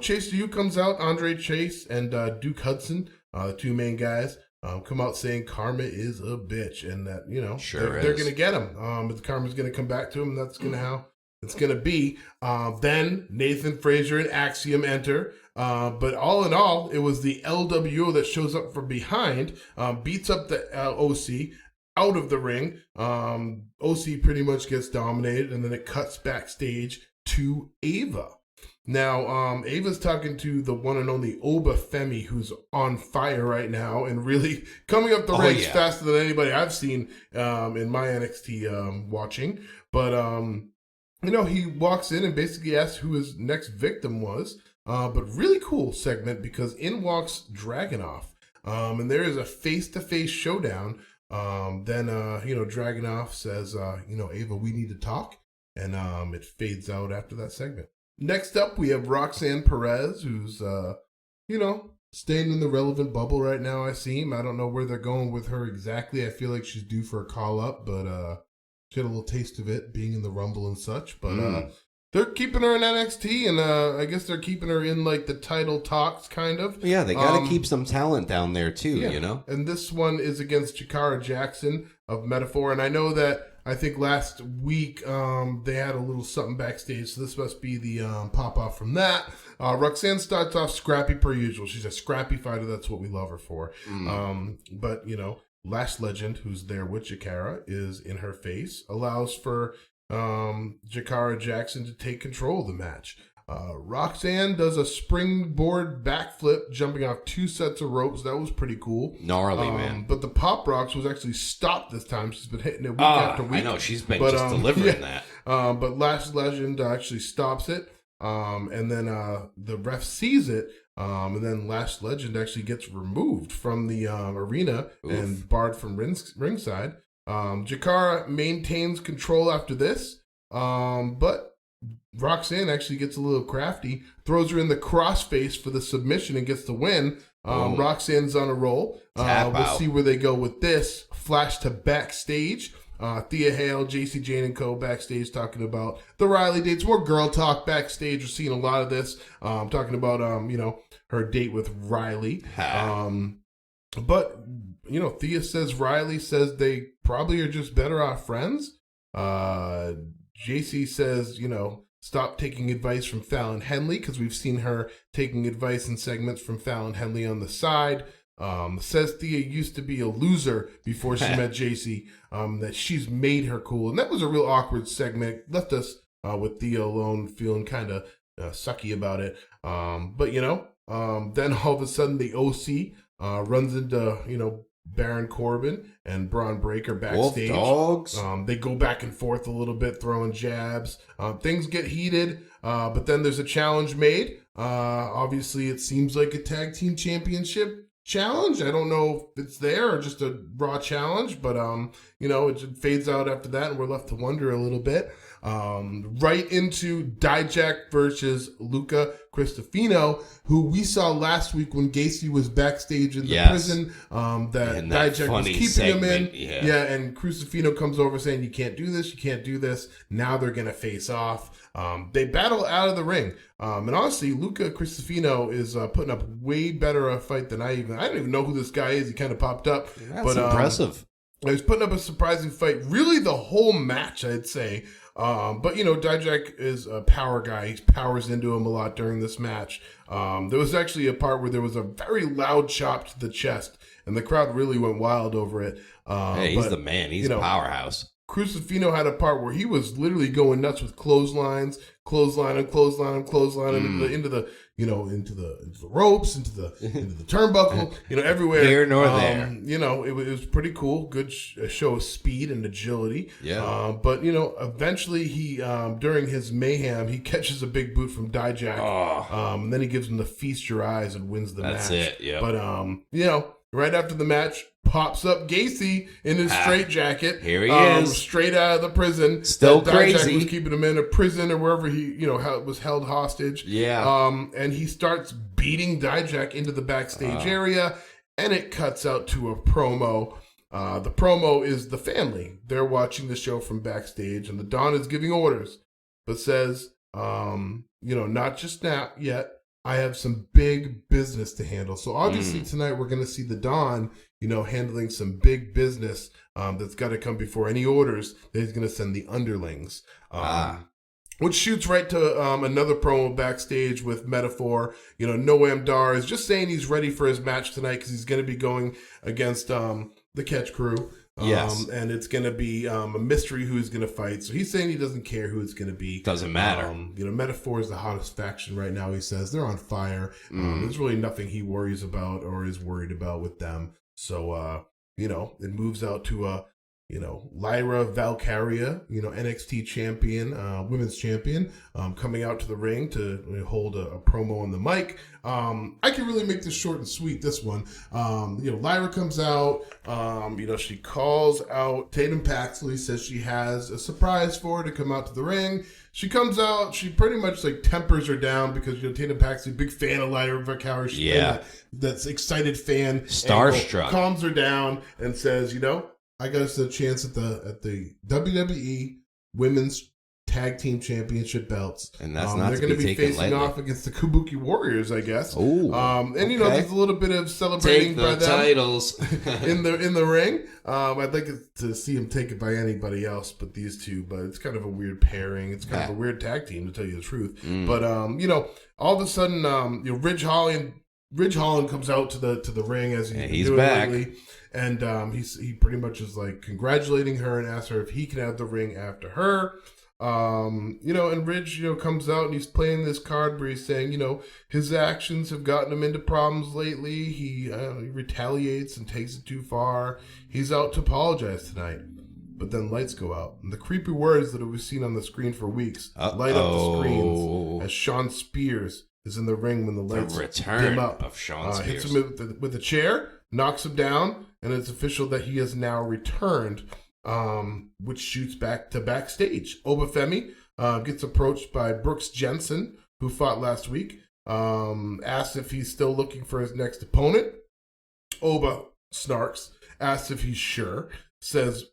Chase U comes out, Andre Chase and Duke Hudson, the two main guys, come out saying karma is a bitch, and that they're going to get him. But the karma's going to come back to him. And that's going to how it's going to be. Then Nathan Frazier and Axiom enter. But all in all, it was the LWO that shows up from behind, beats up the OC, out of the ring. OC pretty much gets dominated, and then it cuts backstage to Ava. Now, Ava's talking to the one and only Oba Femi, who's on fire right now and really coming up the ranks faster than anybody I've seen in my NXT watching. But, he walks in and basically asks who his next victim was. But really cool segment because in walks Dragunov. And there is a face-to-face showdown. Then Dragunov says, Ava, we need to talk. And it fades out after that segment. Next up, we have Roxanne Perez, who's, staying in the relevant bubble right now, I seem. I don't know where they're going with her exactly. I feel like she's due for a call-up, but she had a little taste of it being in the Rumble and such. But they're keeping her in NXT, and I guess they're keeping her in, like, the title talks, kind of. Yeah, they got to keep some talent down there, too, And this one is against Jakara Jackson of Metaphor, and I know that I think last week they had a little something backstage, so this must be the pop-off from that. Roxanne starts off scrappy per usual. She's a scrappy fighter. That's what we love her for. But, Lash Legend, who's there with Jakara, is in her face, allows for Jakara Jackson to take control of the match. Roxanne does a springboard backflip, jumping off 2 sets of ropes. That was pretty cool. Gnarly, man. But the Pop Rocks was actually stopped this time. She's been hitting it week after week. I know, she's been just delivering that. But Lash Legend actually stops it. And then the ref sees it. And then Lash Legend actually gets removed from the arena and barred from ringside. Jakara maintains control after this. But Roxanne actually gets a little crafty, throws her in the crossface for the submission and gets the win. Roxanne's on a roll. We'll see where they go with this. Flash to backstage. Thea Hale, JC Jane and Co. backstage talking about the Riley dates. More girl talk backstage. We're seeing a lot of this. Talking about, her date with Riley. But, Thea says Riley says they probably are just better off friends. JC says, stop taking advice from Fallon Henley, because we've seen her taking advice in segments from Fallon Henley on the side. Says Thea used to be a loser before she met JC, that she's made her cool. And that was a real awkward segment. Left us with Thea alone, feeling kind of sucky about it. But, then all of a sudden the OC runs into, Baron Corbin and Braun Breaker backstage. Wolf dogs. They go back and forth a little bit, throwing jabs. Things get heated, but then there's a challenge made. Obviously, it seems like a tag team championship challenge. I don't know if it's there or just a Raw challenge, but it fades out after that, and we're left to wonder a little bit. Right into Dijak versus Luca Cristofino, who we saw last week when Gacy was backstage in the prison. That Dijak was keeping him in. Yeah, and Cristofino comes over saying, you can't do this, you can't do this. Now they're going to face off. They battle out of the ring. And honestly, Luca Cristofino is putting up way better a fight than I don't even know who this guy is. He kind of popped up. That's impressive. He's putting up a surprising fight. Really the whole match, I'd say. But Dijak is a power guy. He powers into him a lot during this match. There was actually a part where there was a very loud chop to the chest, and the crowd really went wild over it. He's the man. He's a powerhouse. Cristofino had a part where he was literally going nuts with clothesline into the ropes, into the turnbuckle, everywhere. Here nor there. It was pretty cool. Good show of speed and agility. Yeah. But eventually he during his mayhem he catches a big boot from Dijak. And then he gives him the feast your eyes and wins the match. That's it. Yeah. But right after the match, pops up Gacy in his straitjacket. Here he is. Straight out of the prison. Still Dijak crazy. was keeping him in a prison or wherever he, was held hostage. Yeah. And he starts beating Dijak into the backstage area, and it cuts out to a promo. The promo is the family. They're watching the show from backstage, and the Don is giving orders, but says, not just now yet. I have some big business to handle. So obviously tonight we're going to see the Don, handling some big business that's got to come before any orders that he's going to send the underlings. Which shoots right to another promo backstage with Metaphor. Noam Dar is just saying he's ready for his match tonight because he's going to be going against the Catch Crew. Yes. And it's going to be a mystery who's going to fight. So he's saying he doesn't care who it's going to be. Doesn't matter. Metaphor is the hottest faction right now, he says. They're on fire. There's really nothing he worries about or is worried about with them. So, it moves out to Lyra Valkyria, NXT champion, women's champion, coming out to the ring to hold a promo on the mic. I can really make this short and sweet, this one. Lyra comes out, she calls out Tatum Paxley, says she has a surprise for her to come out to the ring. She comes out, she pretty much tempers her down because Tatum Paxley, big fan of Lyra Valkyria. Yeah. That's excited fan. Starstruck. Calms her down and says, I got us a chance at the WWE Women's Tag Team Championship belts, and that's not they're going to be facing lightly. off against the Kabuki Warriors, I guess. Ooh, there's a little bit of celebrating take by the them titles in the ring. I'd like to see them take it by anybody else but these two, but it's kind of a weird pairing. It's kind of a weird tag team, to tell you the truth. But all of a sudden, Ridge Holland comes out to the ring as he's doing back. lately. And he pretty much is congratulating her and asks her if he can have the ring after her. And Ridge, comes out and he's playing this card where he's saying, his actions have gotten him into problems lately. He retaliates and takes it too far. He's out to apologize tonight. But then lights go out. And the creepy words that we've seen on the screen for weeks light up the screens as Sean Spears is in the ring when the lights dim up. Of Sean Spears. Hits him with a chair, knocks him down, and it's official that he has now returned, which shoots back to backstage. Obafemi gets approached by Brooks Jensen, who fought last week, asks if he's still looking for his next opponent. Oba snarks, asks if he's sure, says,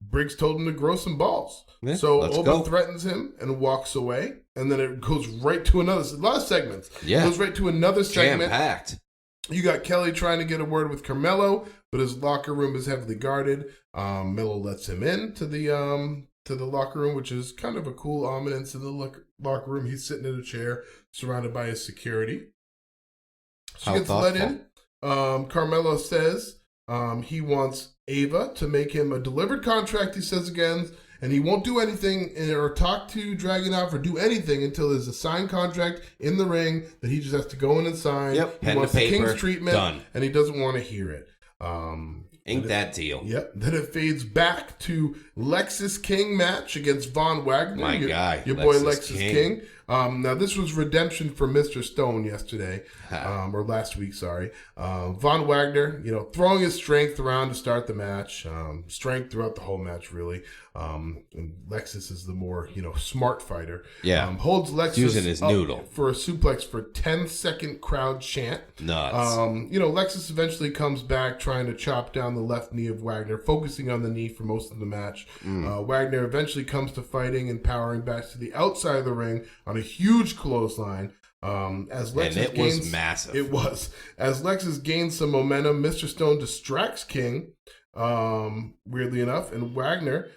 Briggs told him to grow some balls. Yeah, so Oba threatens him and walks away, and then it goes right to a lot of segments. Yeah. It goes right to another segment. Jam-packed. You got Kelly trying to get a word with Carmelo, but his locker room is heavily guarded. Melo lets him in to the locker room, which is kind of a cool ominence in the locker room. He's sitting in a chair, surrounded by his security. She gets let in. Carmelo says he wants Ava to make him a delivered contract, he says again, and he won't do anything or talk to Dragunov or do anything until there's a signed contract in the ring that he just has to go in and sign. Yep, he wants the King's treatment, done. And he doesn't want to hear it. Ain't that deal. Yep. Then it fades back to Lexis King match against Von Wagner. Your boy Lexis King. Now, this was redemption for Mr. Stone yesterday, or last week, sorry. Von Wagner, throwing his strength around to start the match. Strength throughout the whole match, really. And Lexis is the more, smart fighter. Yeah. Holds Lexis using his noodle for a suplex for 10-second crowd chant. Nuts. Lexis eventually comes back trying to chop down the left knee of Wagner, focusing on the knee for most of the match. Wagner eventually comes to fighting and powering back to the outside of the ring on a huge clothesline. As Lexis was massive. It was. As Lexis gains some momentum, Mr. Stone distracts King, weirdly enough, and Wagner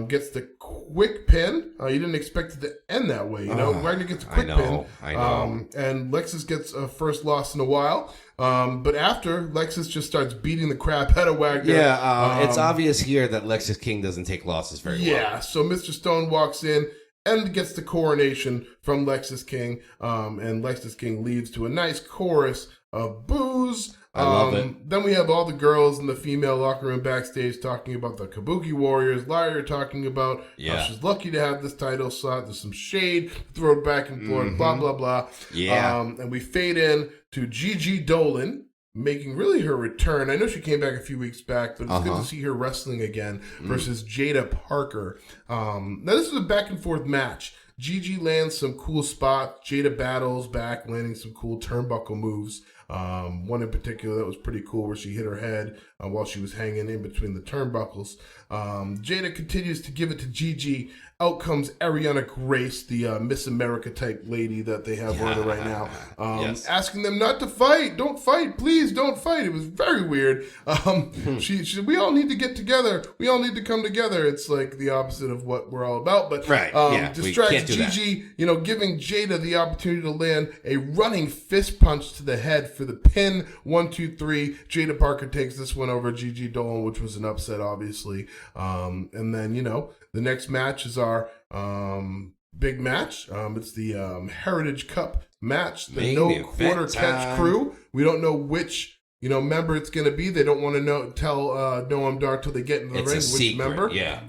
gets the quick pin. You didn't expect it to end that way, Wagner gets a quick pin. I know. And Lexis gets a first loss in a while. But after, Lexis just starts beating the crap out of Wagner. Yeah, it's obvious here that Lexis King doesn't take losses very well. Yeah, so Mr. Stone walks in and gets the coronation from Lexis King. And Lexis King leads to a nice chorus of boos. I love it. Then we have all the girls in the female locker room backstage talking about the Kabuki Warriors. Lyra talking about how she's lucky to have this title slot. There's some shade thrown back and forth, blah, blah, blah. Yeah. And we fade in to Gigi Dolan making really her return. I know she came back a few weeks back, but it's good to see her wrestling again versus Jada Parker. Now, this is a back and forth match. Gigi lands some cool spots. Jada battles back, landing some cool turnbuckle moves. One in particular that was pretty cool where she hit her head while she was hanging in between the turnbuckles. Jada continues to give it to Gigi out comes Ariana Grace, the Miss America type lady that they have running right now, asking them not to fight. Don't fight, please. Don't fight. It was very weird. She said, we all need to get together. We all need to come together. It's like the opposite of what we're all about. But distracts Gigi, giving Jada the opportunity to land a running fist punch to the head for the pin. 1, 2, 3. Jada Parker takes this one over Gigi Dolan, which was an upset, obviously. And then, the next match is our big match. It's the Heritage Cup match. The No Quarter Catch crew. We don't know which member it's going to be. They don't want to tell Noam Dar till they get in the ring which member. Yeah.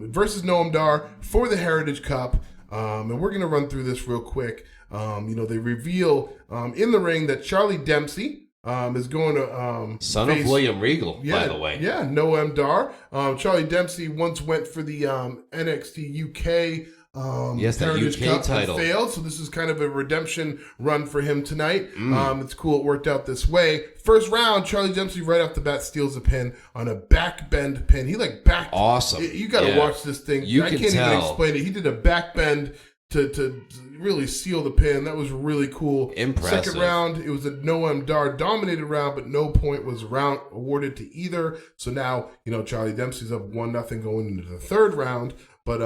Versus Noam Dar for the Heritage Cup. And we're going to run through this real quick. They reveal in the ring that Charlie Dempsey is going to son of William Regal, by the way. Yeah, Noam Dar. Charlie Dempsey once went for the NXT UK Heritage UK Cup title. And failed, so this is kind of a redemption run for him tonight. It's cool it worked out this way. First round, Charlie Dempsey right off the bat steals a pin on a back bend pin. He backed. Awesome. You got to watch this thing. I can't even explain it. He did a back bend to really seal the pin. That was really cool. Impressive. Second round, it was a Noam Dar dominated round, but no point was awarded to either. So now, Charlie Dempsey's up 1-0 going into the third round. But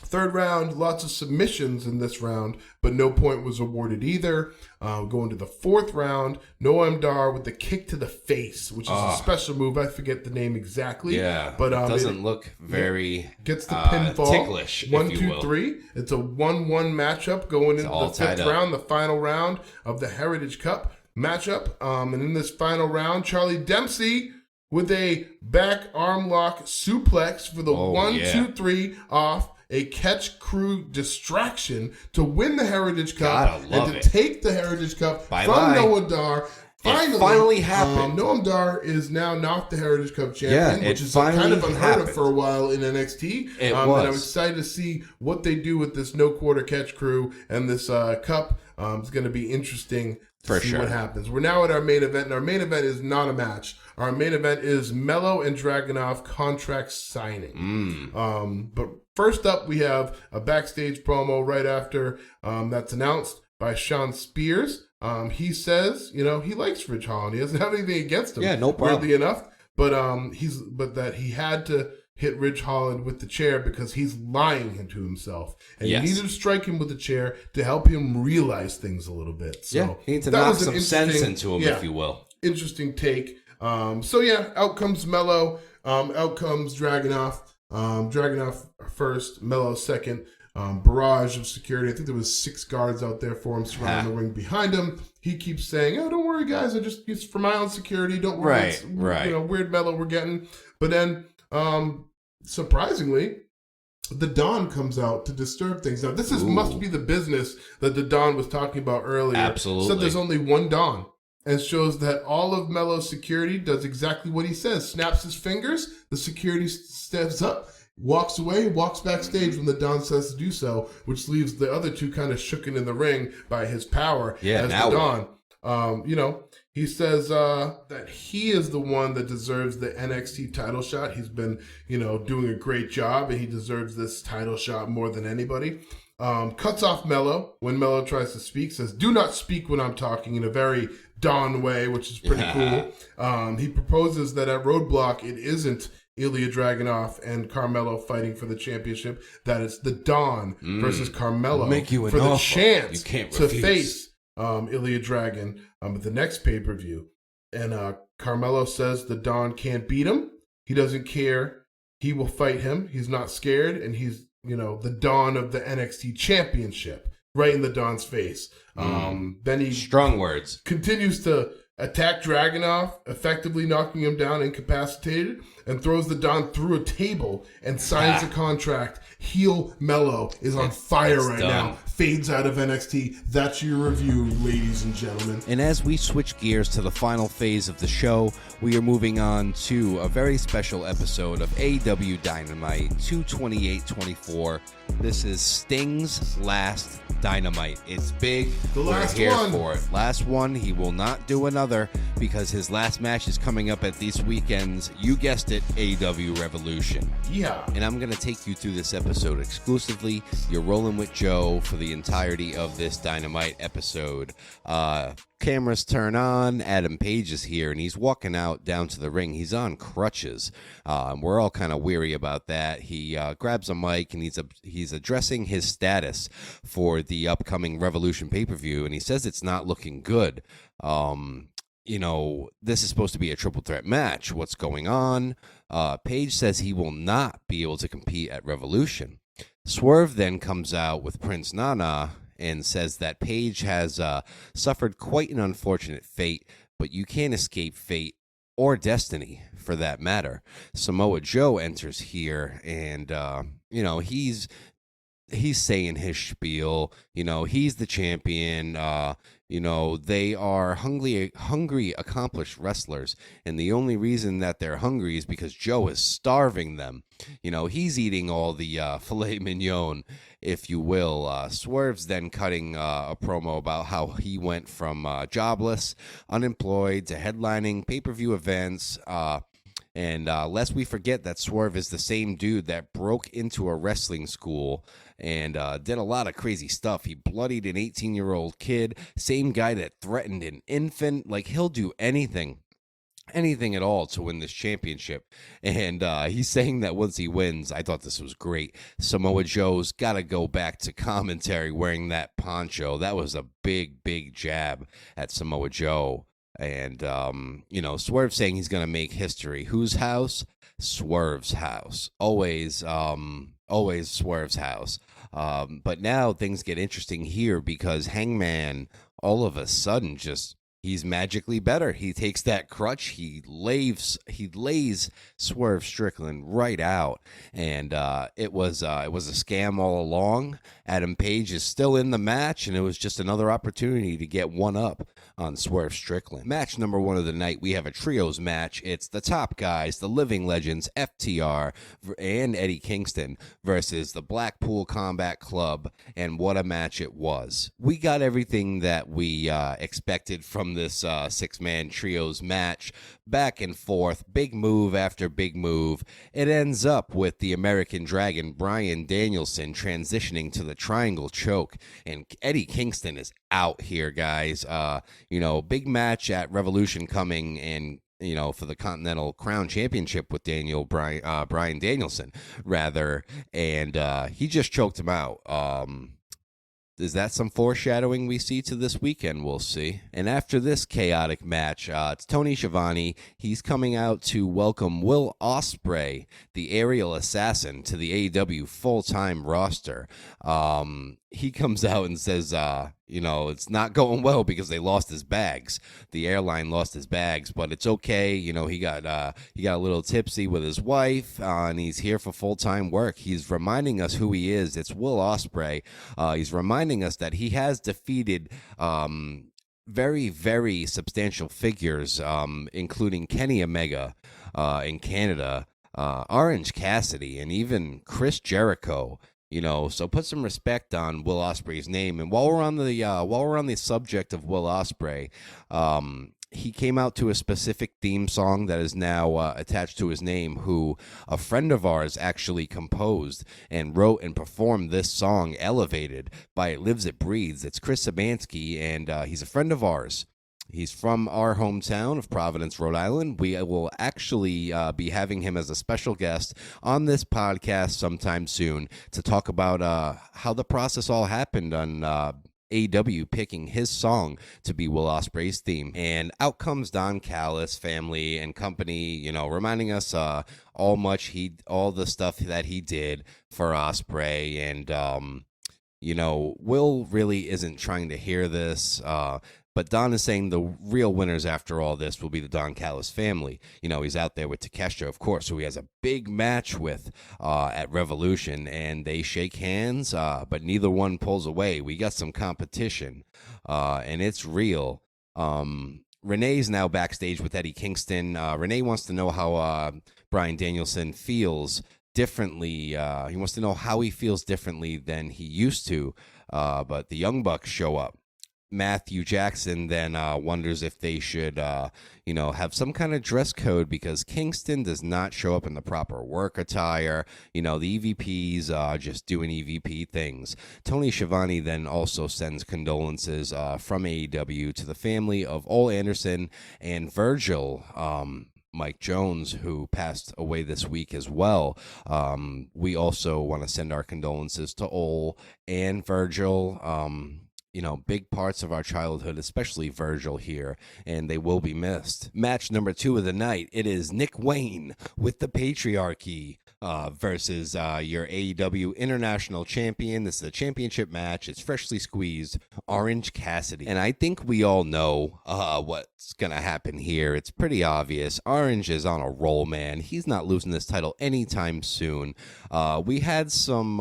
third round, lots of submissions in this round, but no point was awarded either. Going to the fourth round, Noam Dar with the kick to the face, which is a special move. I forget the name exactly. Yeah, but it doesn't look very gets the pinfall. Ticklish. 1, 2, 3. It's a 1-1 matchup going into the fifth round, the final round of the Heritage Cup matchup. And in this final round, Charlie Dempsey with a back arm lock suplex for the 1, 2, 3 off. A catch crew distraction to win the Heritage Cup and to take the Heritage Cup from Noam Dar. Finally happened. Noam Dar is now not the Heritage Cup champion, which is kind of unheard of for a while in NXT. And I'm excited to see what they do with this no quarter catch crew and this cup. It's going to be interesting to see what happens. We're now at our main event, and our main event is not a match. Our main event is Mello and Dragunov contract signing. But first up, we have a backstage promo right after that's announced by Sean Spears. He says, he likes Ridge Holland. He doesn't have anything against him. Yeah, no problem. Weirdly enough, but that he had to hit Ridge Holland with the chair because he's lying to himself, and you need to strike him with the chair to help him realize things a little bit. So he needs to knock some sense into him, if you will. Interesting take. Out comes Mello. Out comes Dragunov. Dragunov first, Mello second. Barrage of security. I think there was 6 guards out there for him surrounding the ring behind him. He keeps saying, "Oh, don't worry, guys. It's for my own security. Don't worry." It's, weird Mello we're getting. But then, surprisingly, the Don comes out to disturb things. Now, this must be the business that the Don was talking about earlier. Absolutely. Said there's only one Don. And shows that all of Mello's security does exactly what he says. Snaps his fingers, the security steps up, walks away, walks backstage when the Don says to do so, which leaves the other two kind of shooken in the ring by his power as the Don. He says that he is the one that deserves the NXT title shot. He's been, doing a great job, and he deserves this title shot more than anybody. Cuts off Mello when Mello tries to speak, says, "Do not speak when I'm talking," in a very Don way, which is pretty cool. He proposes that at Roadblock, it isn't Ilya Dragunov and Carmelo fighting for the championship, that it's the Don versus Carmelo for the chance to face Ilya Dragun at the next pay-per-view. And Carmelo says the Don can't beat him. He doesn't care. He will fight him. He's not scared, and he's the Don of the NXT championship, right in the Don's face. Then he strong words continues to attack Dragunov, effectively knocking him down, incapacitated, and throws the Don through a table and signs a contract. Heel Mello is on fire right now. Fades out of NXT. That's your review, ladies and gentlemen. And as we switch gears to the final phase of the show, we are moving on to a very special episode of AEW Dynamite 228-24. This is Sting's last Dynamite. It's big. The last We're here one. for it. Last one. He will not do another because his last match is coming up at this weekend's, you guessed it, AEW Revolution. Yeah. And I'm going to take you through this episode exclusively. You're rolling with Joe for the entirety of this Dynamite episode. Cameras turn on. Adam Page is here, and he's walking out down to the ring. He's on crutches. We're all kind of weary about that. He grabs a mic, and he's addressing his status for the upcoming Revolution pay-per-view, and he says it's not looking good. This is supposed to be a triple threat match. What's going on? Page says he will not be able to compete at Revolution. Swerve then comes out with Prince Nana and says that Page has suffered quite an unfortunate fate, but you can't escape fate or destiny for that matter. Samoa Joe enters here, and he's saying his spiel. He's the champion. They are hungry, accomplished wrestlers, and the only reason that they're hungry is because Joe is starving them. He's eating all the filet mignon, if you will. Swerve's then cutting a promo about how he went from jobless, unemployed, to headlining pay-per-view events. And lest we forget that Swerve is the same dude that broke into a wrestling school and did a lot of crazy stuff. He bloodied an 18-year-old kid, same guy that threatened an infant. Like, he'll do anything at all to win this championship. And he's saying that once he wins, I thought this was great, Samoa Joe's got to go back to commentary wearing that poncho. That was a big jab at Samoa Joe. And, Swerve saying he's going to make history. Whose house? Swerve's house. Always Swerve's house. But now things get interesting here because Hangman, all of a sudden, he's magically better. He takes that crutch, he lays Swerve Strickland right out, and it was a scam all along. Adam Page is still in the match, and it was just another opportunity to get one up on Swerve Strickland. Match number 1 of the night, we have a trios match. It's the top guys, the Living Legends, FTR and Eddie Kingston versus the Blackpool Combat Club, and what a match it was. We got everything that we expected from this 6-man trios match. Back and forth, big move after big move. It ends up with the American Dragon Bryan Danielson transitioning to the triangle choke, and Eddie Kingston is out here, guys. Big match at Revolution coming, and for the Continental Crown Championship with Bryan Danielson, rather, and he just choked him out. Is that some foreshadowing we see to this weekend? We'll see. And after this chaotic match, it's Tony Schiavone. He's coming out to welcome Will Ospreay, the aerial assassin, to the AEW full-time roster. He comes out and says, it's not going well because they lost his bags. The airline lost his bags, but it's okay. He got a little tipsy with his wife, and he's here for full-time work. He's reminding us who he is. It's Will Ospreay. He's reminding us that he has defeated very, very substantial figures, including Kenny Omega in Canada, Orange Cassidy, and even Chris Jericho. So put some respect on Will Ospreay's name. And while we're on the subject of Will Ospreay, he came out to a specific theme song that is now attached to his name, who a friend of ours actually composed and wrote and performed this song, Elevated, by It Lives, It Breathes. It's Chris Sabansky, and he's a friend of ours. He's from our hometown of Providence, Rhode Island. We will actually be having him as a special guest on this podcast sometime soon to talk about how the process all happened on AEW picking his song to be Will Ospreay's theme. And out comes Don Callis, family, and company, reminding us all the stuff that he did for Ospreay. And, Will really isn't trying to hear this. But Don is saying the real winners after all this will be the Don Callis family. He's out there with Takeshita, of course, who he has a big match with at Revolution, and they shake hands, but neither one pulls away. We got some competition, and it's real. Renee's now backstage with Eddie Kingston. Renee wants to know how Bryan Danielson feels differently. He wants to know how he feels differently than he used to, but the Young Bucks show up. Matthew Jackson then wonders if they should, have some kind of dress code because Kingston does not show up in the proper work attire. The EVPs just doing EVP things. Tony Schiavone then also sends condolences from AEW to the family of Ole Anderson and Virgil. Mike Jones, who passed away this week as well. We also want to send our condolences to Ole and Virgil. Big parts of our childhood, especially Virgil here, and they will be missed. Match number 2 of the night, it is Nick Wayne with the Patriarchy versus your AEW International Champion. This is a championship match. It's freshly squeezed Orange Cassidy. And I think we all know what's going to happen here. It's pretty obvious. Orange is on a roll, man. He's not losing this title anytime soon. We had some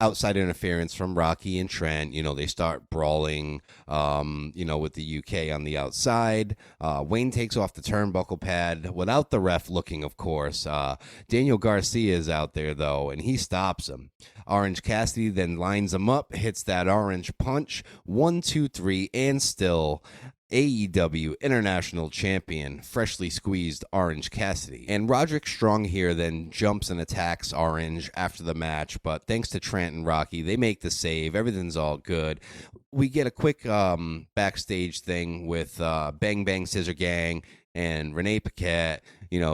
outside interference from Rocky and Trent. They start brawling, with the UK on the outside. Wayne takes off the turnbuckle pad without the ref looking, of course. Daniel Garcia is out there, though, and he stops him. Orange Cassidy then lines him up, hits that orange punch. 1, 2, 3, and still AEW International Champion, freshly squeezed Orange Cassidy. And Roderick Strong here then jumps and attacks Orange after the match, but thanks to Trent and Rocky, they make the save. Everything's all good. We get a quick backstage thing with Bang Bang Scissor Gang and Renee Paquette.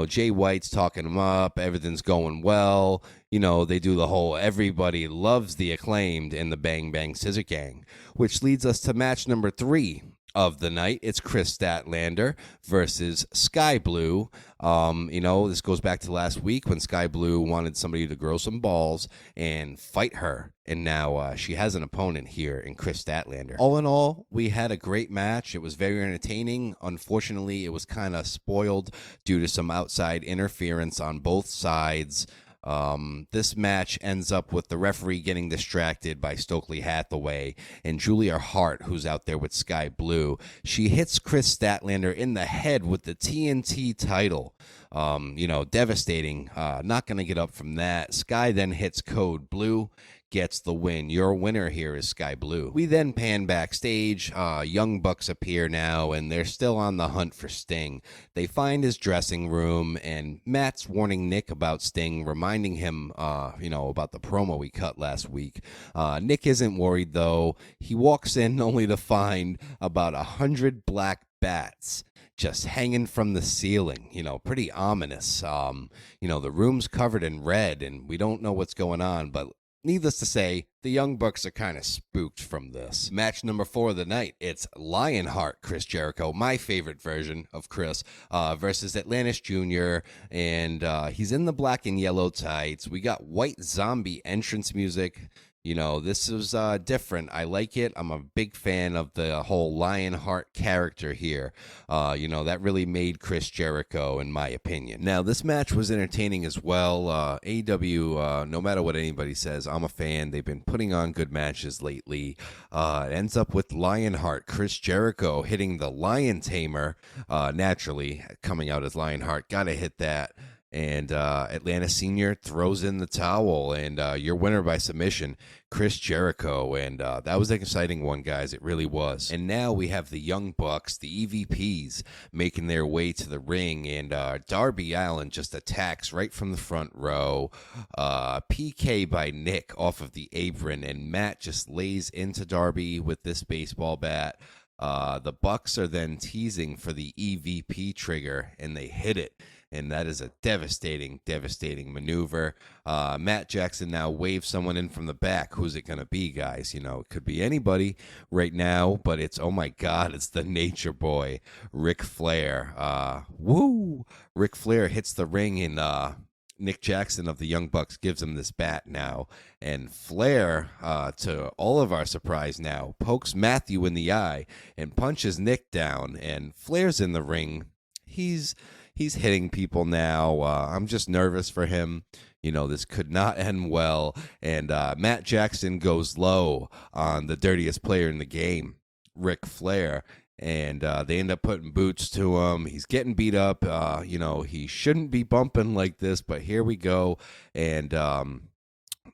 Jay White's talking him up. Everything's going well. They do the whole everybody loves the Acclaimed and the Bang Bang Scissor Gang, which leads us to match number 3 of the night. It's Chris Statlander versus Sky Blue. This goes back to last week when Sky Blue wanted somebody to grow some balls and fight her. And now she has an opponent here in Chris Statlander. All in all, we had a great match. It was very entertaining. Unfortunately, it was kind of spoiled due to some outside interference on both sides. This match ends up with the referee getting distracted by Stokely Hathaway and Julia Hart, who's out there with Sky Blue. She hits Chris Statlander in the head with the TNT title. Devastating. Not going to get up from that. Sky then hits Code Blue, gets the win. Your winner here is Sky Blue. We then pan backstage. Young Bucks appear now, and they're still on the hunt for Sting. They find his dressing room, and Matt's warning Nick about Sting, reminding him, about the promo we cut last week. Nick isn't worried, though. He walks in only to find about 100 black bats just hanging from the ceiling, pretty ominous. The room's covered in red, and we don't know what's going on, but needless to say, the Young Bucks are kind of spooked from this. Match number 4 of the night, it's Lionheart Chris Jericho, my favorite version of Chris, versus Atlantis Jr., and he's in the black and yellow tights. We got White Zombie entrance music. This is different. I like it. I'm a big fan of the whole Lionheart character here. That really made Chris Jericho, in my opinion. Now, this match was entertaining as well. AEW, no matter what anybody says, I'm a fan. They've been putting on good matches lately. It ends up with Lionheart Chris Jericho hitting the Lion Tamer, naturally coming out as Lionheart. Gotta hit that. And Atlanta Senior throws in the towel, and your winner by submission, Chris Jericho. And that was an exciting one, guys. It really was. And now we have the Young Bucks, the EVPs, making their way to the ring. And Darby Allin just attacks right from the front row. PK by Nick off of the apron, and Matt just lays into Darby with this baseball bat. The Bucks are then teasing for the EVP trigger, and they hit it. And that is a devastating, devastating maneuver. Matt Jackson now waves someone in from the back. Who's it going to be, guys? It could be anybody right now, but it's, oh my God, it's the Nature Boy, Ric Flair. Woo! Ric Flair hits the ring, and Nick Jackson of the Young Bucks gives him this bat now. And Flair, to all of our surprise now, pokes Matthew in the eye and punches Nick down. And Flair's in the ring. He's hitting people now. I'm just nervous for him. This could not end well. And Matt Jackson goes low on the dirtiest player in the game, Ric Flair. And they end up putting boots to him. He's getting beat up. He shouldn't be bumping like this, but here we go. And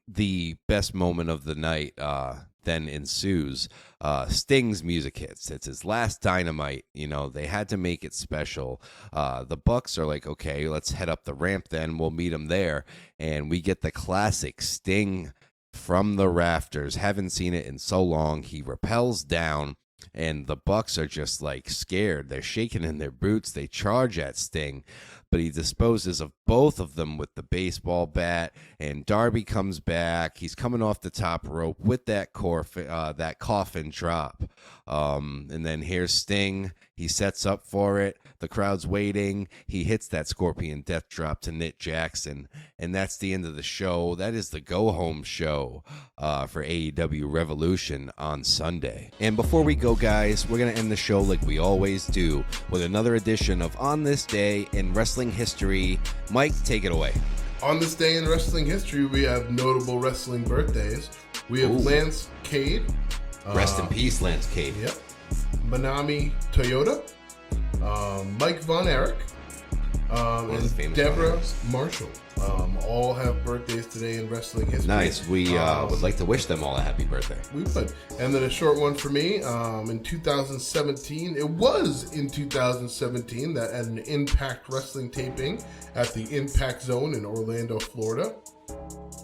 the best moment of the night, then ensues. Sting's music hits. It's his last Dynamite. You know, they had to make it special. The Bucks are like, okay, let's head up the ramp then. We'll meet him there. And we get the classic Sting from the rafters. Haven't seen it in so long. He rappels down, and the Bucks are just like scared. They're shaking in their boots. They charge at Sting, but he disposes of both of them with the baseball bat, and Darby comes back. He's coming off the top rope with that coffin drop. And then here's Sting. He sets up for it. The crowd's waiting. He hits that Scorpion Death Drop to Nick Jackson, and that's the end of the show. That is the go-home show for AEW Revolution on Sunday. And before we go, guys, we're going to end the show like we always do with another edition of On This Day in Wrestling History. Mike, take it away. On this day in wrestling history, we have notable wrestling birthdays. We have Lance Cade. Rest in peace, Lance Cade. Yep. Manami Toyota. Mike Von Erich. And Deborah Marshall. All have birthdays today in wrestling history. Nice. We would like to wish them all a happy birthday. We would. And then a short one for me. In 2017, it was in 2017 that at an Impact Wrestling taping at the Impact Zone in Orlando, Florida,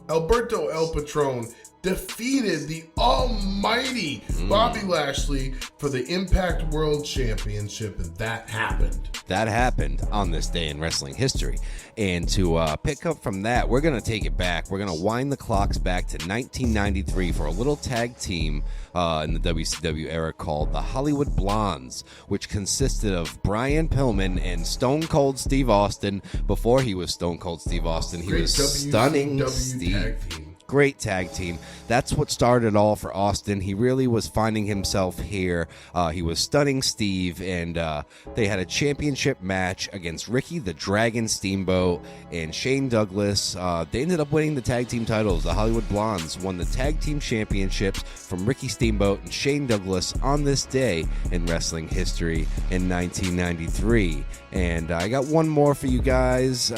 Alberto El Patron defeated the almighty Bobby Lashley for the Impact World Championship, and that happened. That happened on this day in wrestling history. And to pick up from that, we're going to take it back. We're going to wind the clocks back to 1993 for a little tag team in the WCW era called the Hollywood Blondes, which consisted of Brian Pillman and Stone Cold Steve Austin. Before he was Stone Cold Steve Austin, he was Stunning Steve. Tag team. Great tag team. That's what started it all for Austin. He really was finding himself here. He was Stunning Steve, and they had a championship match against Ricky the Dragon Steamboat and Shane Douglas. They ended up winning the tag team titles. The Hollywood Blondes won the tag team championships from Ricky Steamboat and Shane Douglas on this day in wrestling history in 1993. And I got one more for you guys.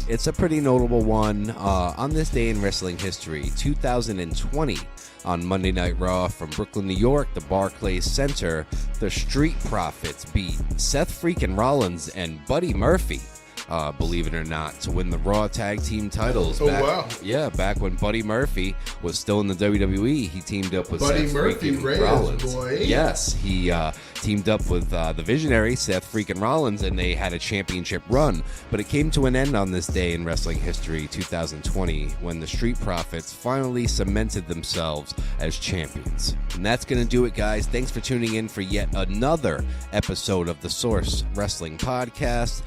It's a pretty notable one. On this day in wrestling history, 2020, on Monday Night Raw from Brooklyn, New York, the Barclays Center, the Street Profits beat Seth freaking Rollins and Buddy Murphy, believe it or not, to win the Raw Tag Team titles. Wow. Yeah, back when Buddy Murphy was still in the WWE, he teamed up with Buddy Seth Murphy, freaking Rollins. boy. Yes, he teamed up with the Visionary, Seth freaking Rollins, and they had a championship run. But it came to an end on this day in wrestling history, 2020, when the Street Profits finally cemented themselves as champions. And that's going to do it, guys. Thanks for tuning in for yet another episode of the Source Wrestling Podcast.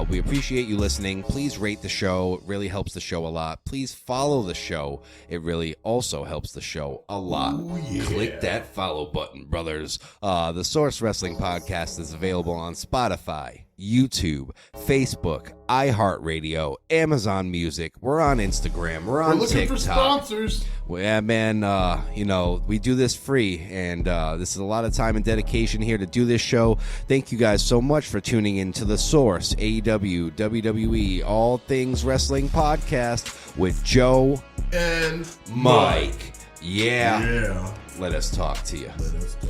We appreciate you listening. Please rate the show. It really helps the show a lot. Please follow the show. It really also helps the show a lot. Ooh, yeah. Click that follow button, brothers. The Source Wrestling Podcast is available on Spotify, YouTube, Facebook, iHeartRadio, Amazon Music. We're on Instagram. We're on looking TikTok. for sponsors. Well, yeah, man, we do this free, and this is a lot of time and dedication here to do this show. Thank you guys so much for tuning in to The Source, AEW, WWE, All Things Wrestling Podcast with Joe And Mike. Yeah. Yeah. Let us talk to you. Let us go.